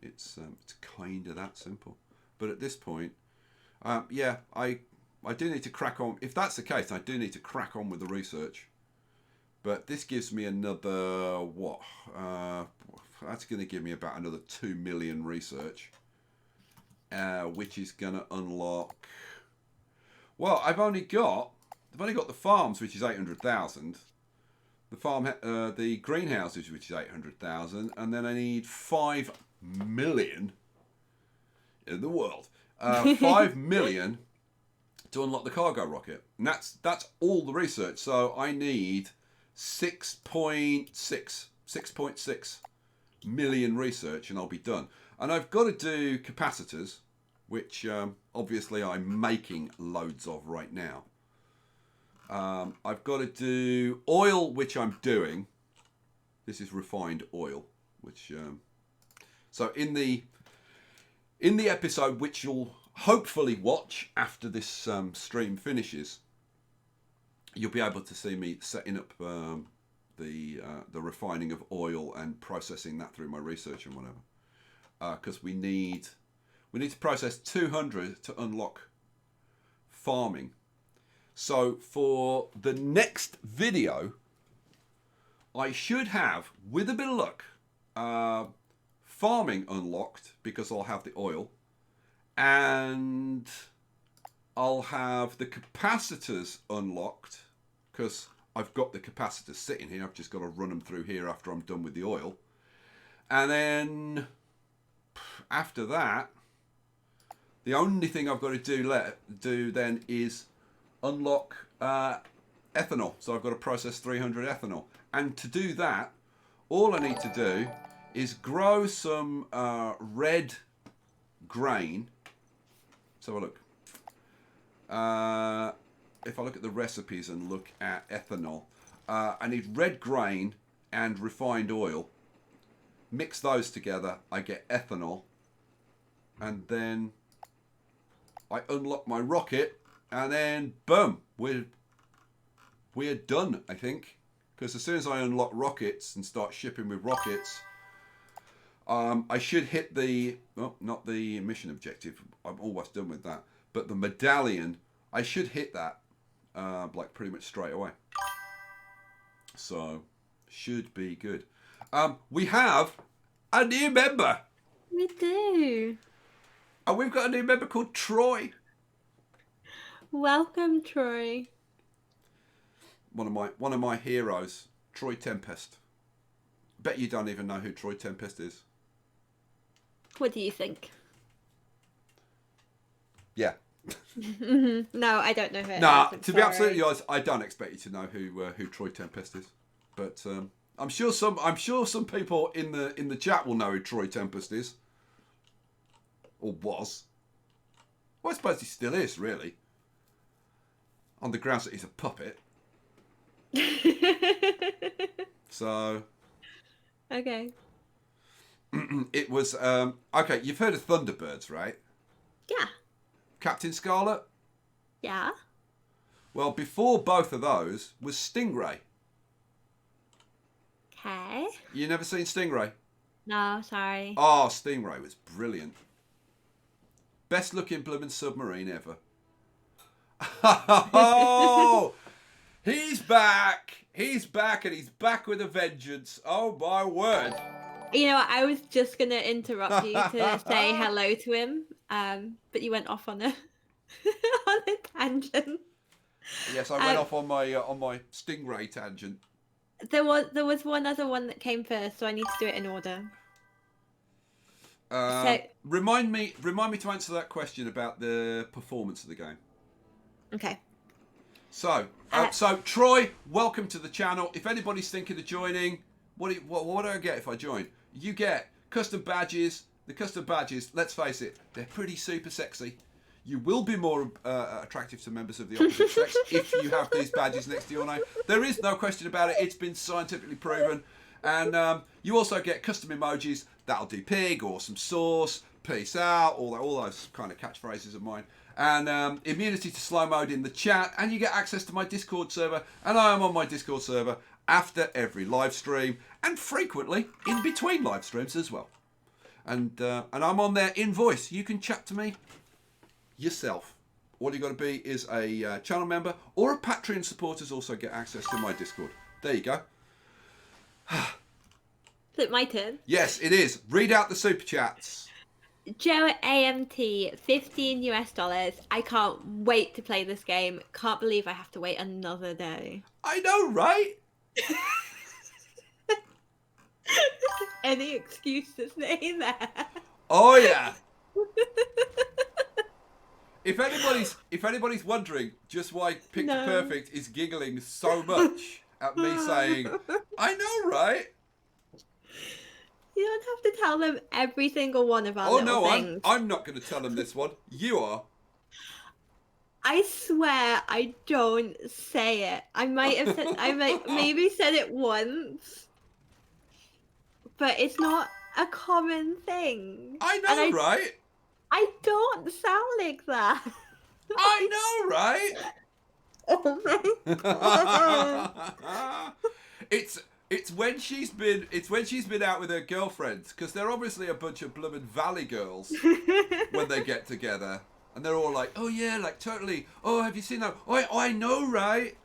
it's kind of that simple. But at this point, I do need to crack on. If that's the case, I do need to crack on with the research. But this gives me another, that's going to give me about another 2 million research, which is going to unlock, well, I've only got the farms, which is 800,000, the greenhouses, which is 800,000, and then I need 5 million in the world, 5 million to unlock the cargo rocket. And that's all the research. So I need 6.6 million research, and I'll be done. And I've got to do capacitors, which obviously I'm making loads of right now. I've got to do oil, which I'm doing. This is refined oil, which so in the episode, which you'll hopefully watch after this stream finishes, you'll be able to see me setting up the refining of oil and processing that through my research and whatever. Because we need to process 200 to unlock farming. So for the next video, I should have, with a bit of luck, farming unlocked because I'll have the oil, and I'll have the capacitors unlocked because I've got the capacitors sitting here. I've just got to run them through here after I'm done with the oil. And then after that, the only thing I've got to do then is unlock ethanol. So I've got to process 300 ethanol. And to do that, all I need to do is grow some red grain. Let's have a look. If I look at the recipes and look at ethanol, I need red grain and refined oil. Mix those together, I get ethanol. And then I unlock my rocket, and then boom, we're done, I think. Because as soon as I unlock rockets and start shipping with rockets, I should hit the, well, not the mission objective, I'm almost done with that, but the medallion, I should hit that like pretty much straight away. So, should be good. We have a new member. We do. And we've got a new member called Troy. Welcome, Troy. One of my heroes, Troy Tempest. Bet you don't even know who Troy Tempest is. What do you think? Yeah. No, I don't know who it is. Nah, I'm to sorry. be absolutely honest, I don't expect you to know who Troy Tempest is. But I'm sure some people in the chat will know who Troy Tempest is. Or was. Well, I suppose he still is, really. On the grounds that he's a puppet. So. Okay. It was okay. You've heard of Thunderbirds, right? Yeah. Captain Scarlet. Yeah. Well, before both of those was Stingray. Okay. You never seen Stingray? No, sorry. Oh, Stingray was brilliant. Best looking blooming submarine ever. Oh, he's back. He's back, and he's back with a vengeance. Oh my word. You know what? I was just gonna interrupt you to say hello to him, but you went off on a on a tangent. Yes, I went off on my Stingray tangent. There was one other one that came first, so I need to do it in order. Remind me to answer that question about the performance of the game. Okay. So Troy, welcome to the channel. If anybody's thinking of joining, what do I get if I join? You get custom badges. The custom badges, let's face it, they're pretty super sexy. You will be more attractive to members of the opposite sex if you have these badges next to your name. There is no question about it. It's been scientifically proven. And you also get custom emojis. That'll do pig, awesome sauce, peace out, all those kind of catchphrases of mine. And immunity to slow mode in the chat. And you get access to my Discord server. And I am on my Discord server after every live stream. And frequently in between live streams as well. And I'm on there in voice. You can chat to me yourself. All you got to be is a channel member or a Patreon supporters also get access to my Discord. There you go. Is it my turn? Yes, it is. Read out the super chats. Joe at AMT, $15 US. I can't wait to play this game. Can't believe I have to wait another day. I know, right? Any excuse to stay there. Oh yeah. If anybody's wondering just why Picture Perfect is giggling so much at me saying, I know, right? You don't have to tell them every single one of our little things. I'm not going to tell them this one. You are. I swear I don't say it. I might have said, maybe said it once, but it's not a common thing. I know, right? I don't sound like that. I know, right? Oh my God. It's when she's been out with her girlfriends, because they're obviously a bunch of bloomin' valley girls when they get together, and they're all like, oh yeah, like totally, oh have you seen that, oh I know, right?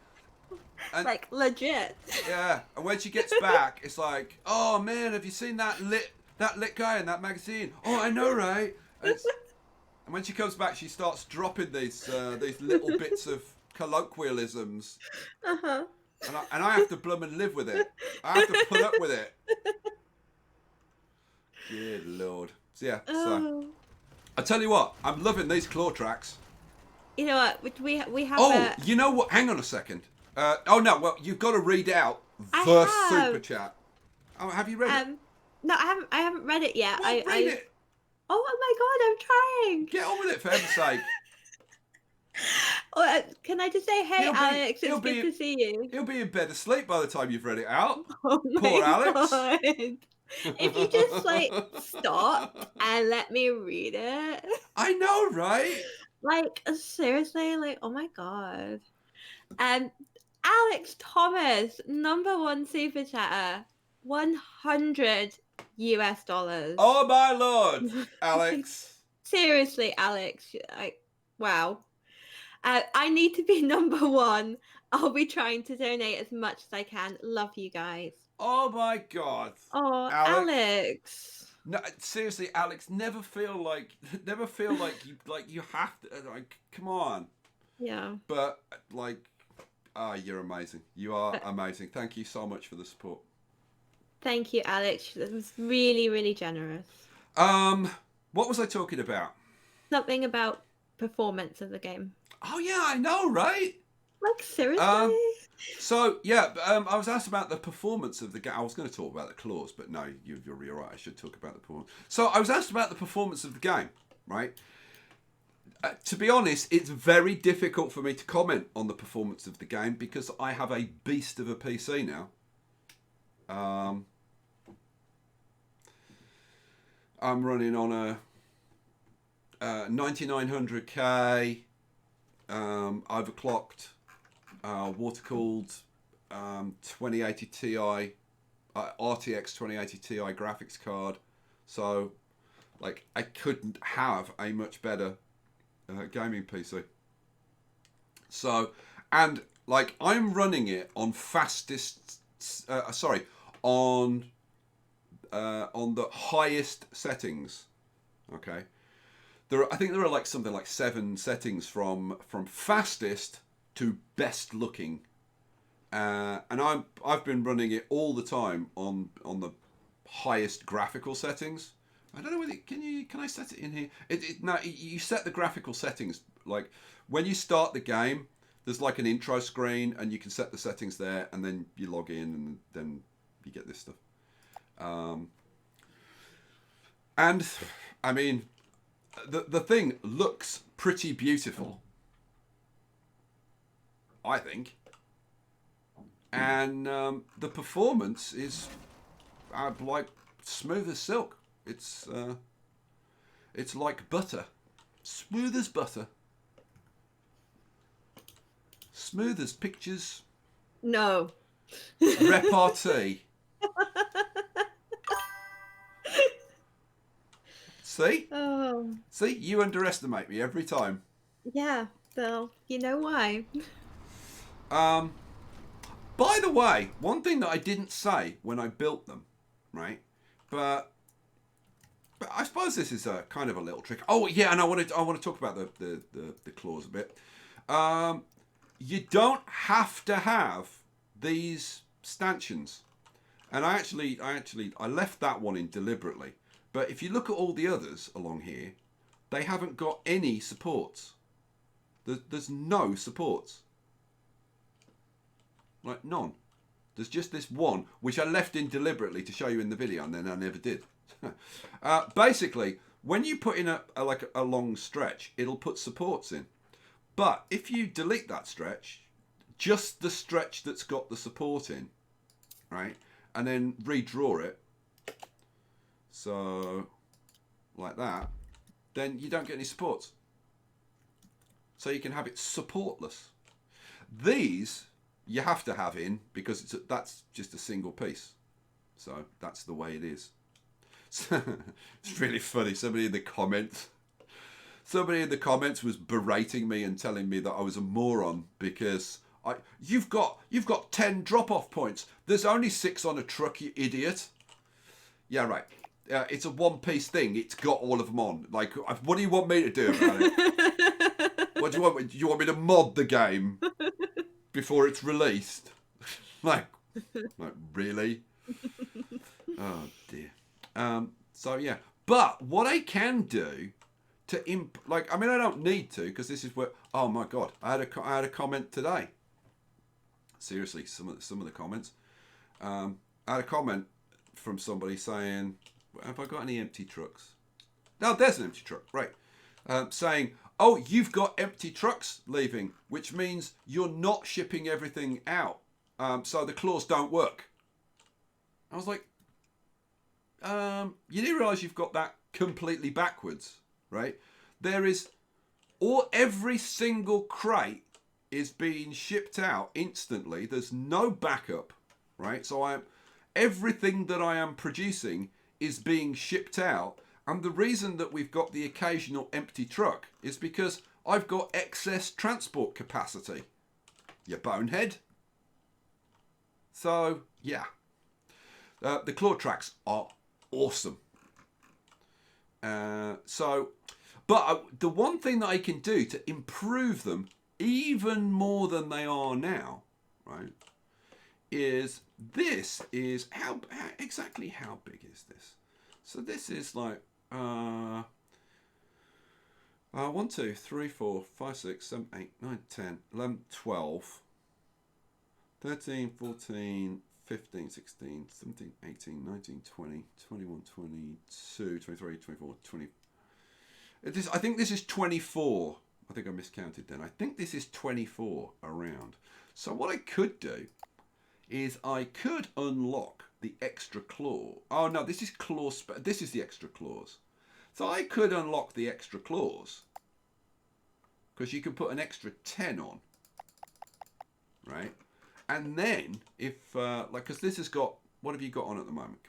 And like legit. Yeah, and when she gets back, it's like, oh man, have you seen that lit guy in that magazine? Oh, I know, right? And when she comes back, she starts dropping these little bits of colloquialisms, Uh-huh. and I have to blum and live with it. I have to put up with it. Good lord. So yeah, so Oh. I tell you what, I'm loving these claw tracks. You know what? We have Oh, a. you know what? Hang on a second. Oh no, well you've got to read out the I super have. chat. Oh, have you read it? No, I haven't read it yet. Well, read I. it. Oh my god, I'm trying. Get on with it, for heaven's sake. Oh, can I just say, hey, Alex, it's good to see you. He'll be in bed asleep by the time you've read it out. Oh Poor my Alex. god. If you just like stop and let me read it. I know, right? Like seriously, like oh my god. Alex Thomas, #1 super chatter, $100. Oh my lord, Alex. Seriously, Alex, wow. I need to be #1. I'll be trying to donate as much as I can. Love you guys. Oh my god. Oh, Alex. No, seriously, Alex. Never feel like you have to. Like, come on. Yeah. But like, you're amazing. You are amazing. Thank you so much for the support. Thank you, Alex. That was really, really generous. What was I talking about? Something about performance of the game. Oh yeah, I know, right? Like seriously? So yeah, I was asked about the performance of the game. I was going to talk about the claws, but no, you're right. I should talk about the performance. So I was asked about the performance of the game, right? To be honest, it's very difficult for me to comment on the performance of the game because I have a beast of a PC now. I'm running on a 9900K overclocked, water-cooled 2080 Ti, RTX 2080 Ti graphics card. So, like, I couldn't have a much better gaming PC. So, and like, I'm running it on on the highest settings. Okay. I think there are like something like 7 settings from fastest to best looking, and I've been running it all the time on the highest graphical settings. I don't know whether can I set it in here? You set the graphical settings like when you start the game. There's like an intro screen, and you can set the settings there, and then you log in, and then you get this stuff. And I mean, the thing looks pretty beautiful, I think, and the performance is like smooth as silk. It's like butter, smooth as butter, smooth as pictures. No. Repartee. See? Oh. See? You underestimate me every time. Yeah, well, you know why. By the way, one thing that I didn't say when I built them, right? But I suppose this is a kind of a little trick. Oh yeah, and I want to talk about the claws a bit. You don't have to have these stanchions, and I left that one in deliberately. But if you look at all the others along here, they haven't got any supports. There's no supports. Like none. There's just this one, which I left in deliberately to show you in the video, and then I never did. Basically, when you put in a long stretch, it'll put supports in. But if you delete that stretch, just the stretch that's got the support in, right, and then redraw it, so like that, then you don't get any supports. So you can have it supportless. These you have to have in because that's just a single piece. So that's the way it is. It's really funny. Somebody in the comments was berating me and telling me that I was a moron because You've got 10 drop-off points. There's only 6 on a truck, you idiot. Yeah, right. It's a one-piece thing. It's got all of them on. Like, what do you want me to do about it? What do you want? Do you want me to mod the game before it's released? like really? Oh dear. So yeah, but what I can do to I mean, I don't need to, because this is where. Oh my god, I had a comment today. Seriously, some of the comments. I had a comment from somebody saying, "Have I got any empty trucks?" No, there's an empty truck, right? Saying, "Oh, you've got empty trucks leaving, which means you're not shipping everything out, so the claws don't work." I was like, you do realise you've got that completely backwards, right? There is, every single crate is being shipped out instantly. There's no backup, right? So everything that I am producing is being shipped out. And the reason that we've got the occasional empty truck is because I've got excess transport capacity. You bonehead. So, yeah. The claw tracks are awesome. But the one thing that I can do to improve them even more than they are now, right, is exactly how big is this? So this is like 1, 2, 3, 4, 5, 6, 7, 8, 9, 10, 11, 12, 13, 14, 15, 16, 17, 18, 19, 20, 21, 22, 23, 24, 20. I think this is 24. I think I miscounted then. I think this is 24 around. So what I could do is I could unlock the extra claw. Oh no, this is claw. This is the extra claws. So I could unlock the extra claws because you can put an extra 10 on, right? And then if because this has got, what have you got on at the moment?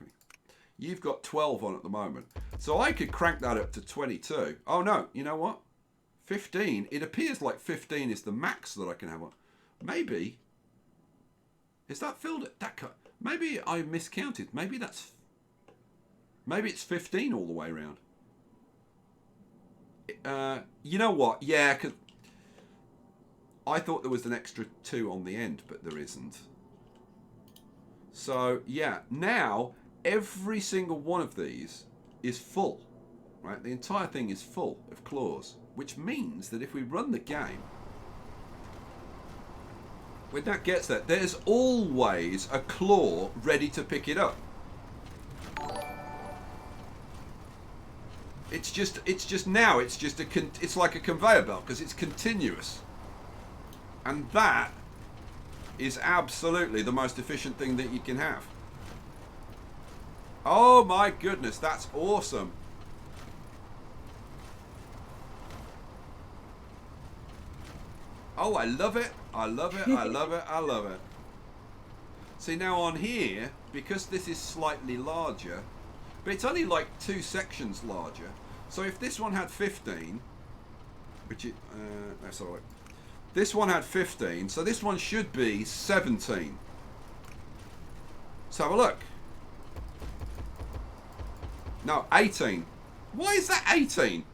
You've got 12 on at the moment. So I could crank that up to 22. Oh no, you know what? 15. It appears like 15 is the max that I can have on. Maybe. Is that filled? Maybe I miscounted. Maybe it's 15 all the way around. You know what? Yeah, because I thought there was an extra 2 on the end, but there isn't. So yeah, now every single one of these is full, right? The entire thing is full of claws, which means that if we run the game, when that gets there, there's always a claw ready to pick it up. It's just it's like a conveyor belt because it's continuous, and that is absolutely the most efficient thing that you can have. Oh my goodness, that's awesome. Oh, I love it. I love it. I love it. I love it. See, now on here, because this is slightly larger, but it's only like 2 sections larger. So if this one had 15, which it, let's have a look. This one had 15, so this one should be 17. Let's have a look. No, 18. Why is that 18?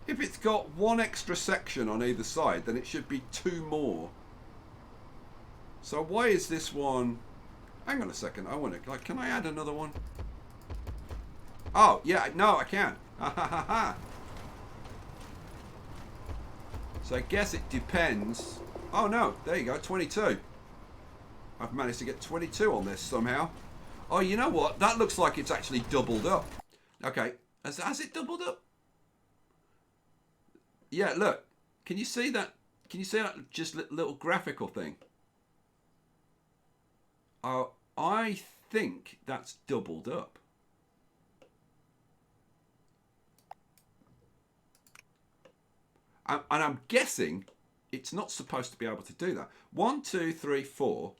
If it's got 1 extra section on either side, then it should be 2 more. So why is this one... Hang on a second, I want to... Like, can I add another one? Oh, yeah, no, I can. Ha ha ha ha. So I guess it depends. Oh no, there you go, 22. I've managed to get 22 on this somehow. Oh, you know what? That looks like it's actually doubled up. Okay, has it doubled up? Yeah, look. Can you see that? Can you see that just little graphical thing? Oh, I think that's doubled up. And I'm guessing it's not supposed to be able to do that. 1, 2, 3, 4,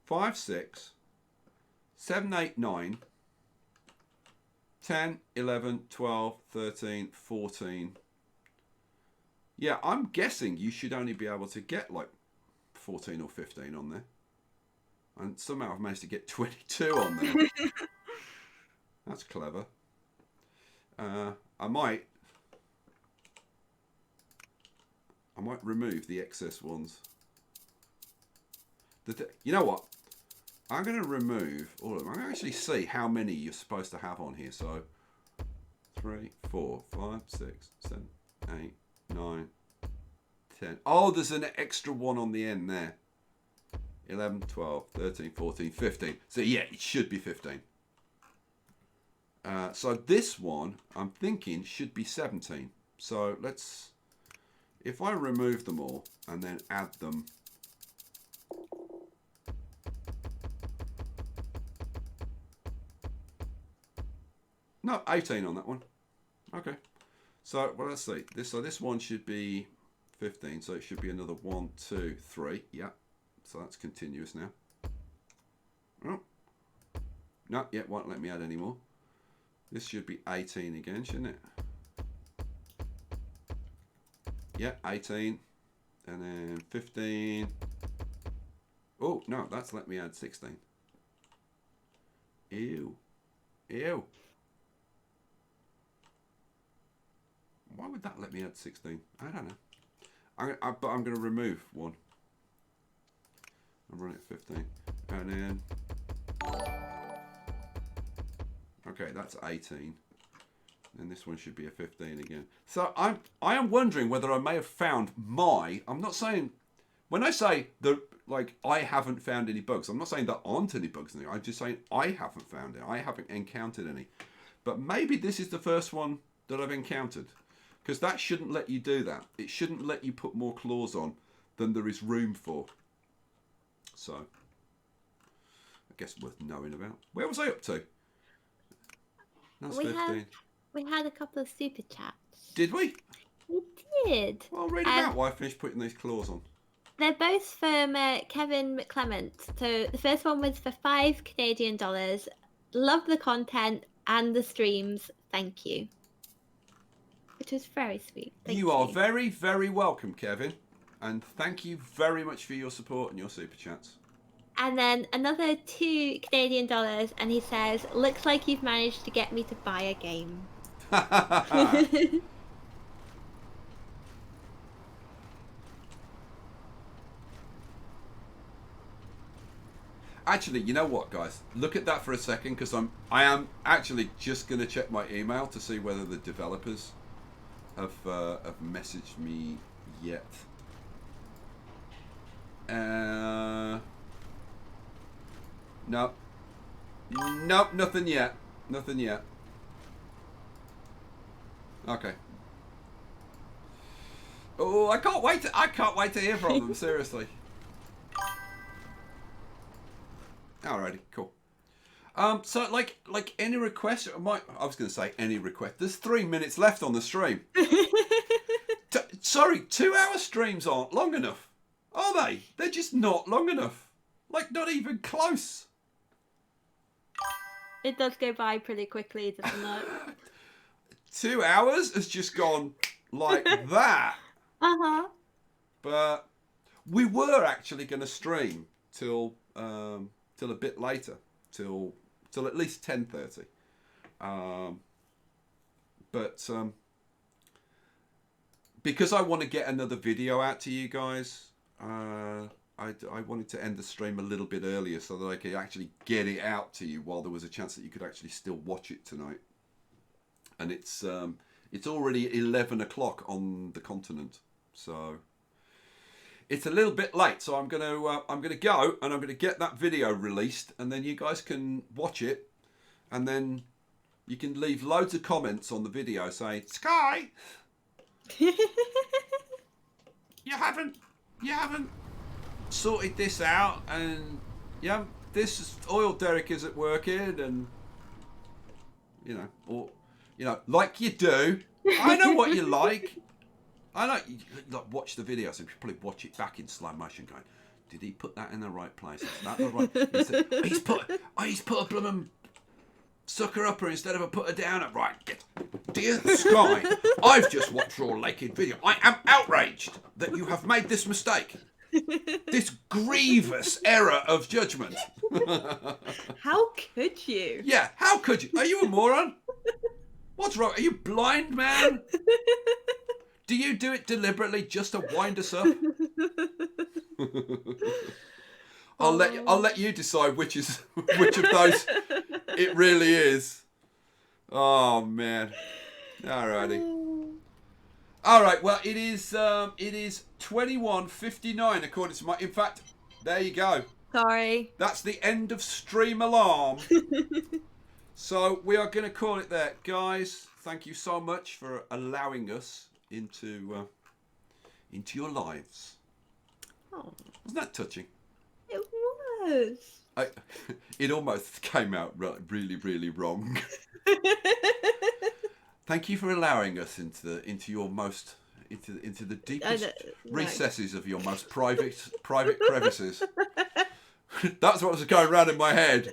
5, 6, 7, 8, 9, 10, 11, 12, 13, 14. Yeah, I'm guessing you should only be able to get like 14 or 15 on there. And somehow I've managed to get 22 on there. That's clever. I might remove the excess ones. You know what? I'm going to remove all of them. I'm going to actually see how many you're supposed to have on here. So 3, 4, 5, 6, 7, 8, 9, 10. Oh, there's an extra one on the end there. 11, 12, 13, 14, 15. So yeah, it should be 15. So this one, I'm thinking, should be 17. So let's, if I remove them all and then add them. No, 18 on that one. Okay. So, well, let's see. This one should be 15. So it should be another 1, 2, 3. Yeah. So that's continuous now. Oh. No, yeah, won't let me add any more. This should be 18 again, shouldn't it? Yeah, 18. And then 15. Oh, no, that's let me add 16. Ew. Ew. Why would that let me add 16? I don't know. But I'm going to remove one. I'll run it 15. And then... Okay, that's 18. And this one should be a 15 again. So I am wondering whether I may have found I'm not saying... When I say that, like, I haven't found any bugs, I'm not saying there aren't any bugs in there. I'm just saying I haven't found it. I haven't encountered any. But maybe this is the first one that I've encountered. Because that shouldn't let you do that. It shouldn't let you put more claws on than there is room for. So, I guess worth knowing about. Where was I up to? That's 15. We had a couple of super chats. Did we? We did. Well, read about why I finished putting these claws on. They're both from Kevin McClement. So the first one was for $5 Canadian. Love the content and the streams. Thank you. Which was very sweet. Thank you. You are very, very welcome, Kevin. And thank you very much for your support and your super chats. And then another $2 Canadian, and he says, looks like you've managed to get me to buy a game. Actually, you know what, guys? Look at that for a second, because I am actually just going to check my email to see whether the developers have messaged me yet. No. Nope, nothing yet. Nothing yet. Okay. Oh, I can't wait to hear from them, seriously. Alrighty, cool. So like any request, I was going to say any request. There's 3 minutes left on the stream. Sorry, 2-hour streams aren't long enough, are they? They're just not long enough. Like, not even close. It does go by pretty quickly, doesn't it? 2 hours has just gone like that. Uh-huh. But we were actually going to stream till a bit later, till at least 10:30. But because I want to get another video out to you guys, I wanted to end the stream a little bit earlier so that I could actually get it out to you while there was a chance that you could actually still watch it tonight. And it's already 11 o'clock on the continent, so it's a little bit late. So I'm gonna go and I'm gonna get that video released, and then you guys can watch it, and then you can leave loads of comments on the video saying, Skye, you haven't sorted this out, and yeah, this oil derrick isn't working, and like you do. I know what you like. I know you like watch the video, so you probably watch it back in slow motion, going, "Did he put that in the right place? Is that the right?" He's put a blooming sucker up her instead of a put her down. Right, dear Skye, I've just watched your naked video. I am outraged that you have made this mistake. This grievous error of judgment. How could you? Yeah, how could you? Are you a moron? What's wrong? Are you blind, man? Do you do it deliberately just to wind us up? I'll let you decide which of those it really is. Oh man. Alrighty. All right. Well, it is 21:59 according to my. In fact, there you go. Sorry. That's the end of stream alarm. So we are going to call it there, guys. Thank you so much for allowing us into your lives. Oh, Wasn't that touching? it was. It almost came out really, really wrong. Thank you for allowing us into the deepest recesses of your most private crevices. That's what was going around in my head.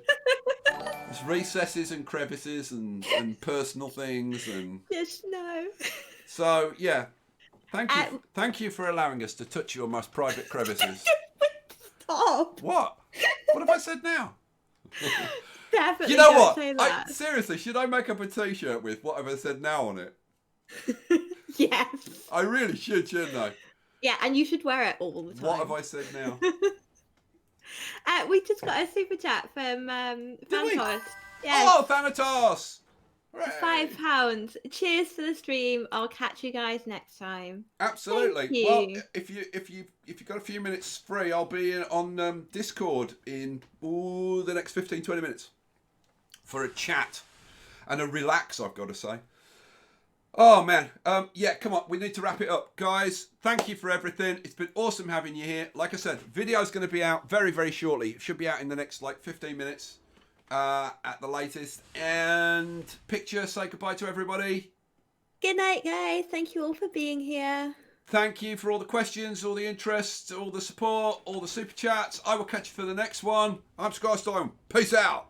There's recesses and crevices and personal things and. Just no. So yeah, thank you for allowing us to touch your most private crevices. Stop. What? What have I said now? Definitely. You know don't what? Say that. Seriously, should I make up a T-shirt with what have I said now on it? Yes. I really should, shouldn't I? Yeah, and you should wear it all the time. What have I said now? We just got a super chat from Thanatos. Yes. Oh, Thanatos! Hooray. £5. Cheers to the stream. I'll catch you guys next time. Absolutely. Thank you. Well, if you've got a few minutes free, I'll be on Discord in the next 15-20 minutes for a chat and a relax. I've got to say. Oh man, yeah, come on, we need to wrap it up, guys. Thank you for everything. It's been awesome having you here. Like I said, video's going to be out very, very shortly. It should be out in the next 15 minutes at the latest. And picture, say goodbye to everybody. Good night, guys. Thank you all for being here. Thank you for all the questions, all the interest, all the support, all the super chats. I will catch you for the next one. I'm Skye Storme. Peace out.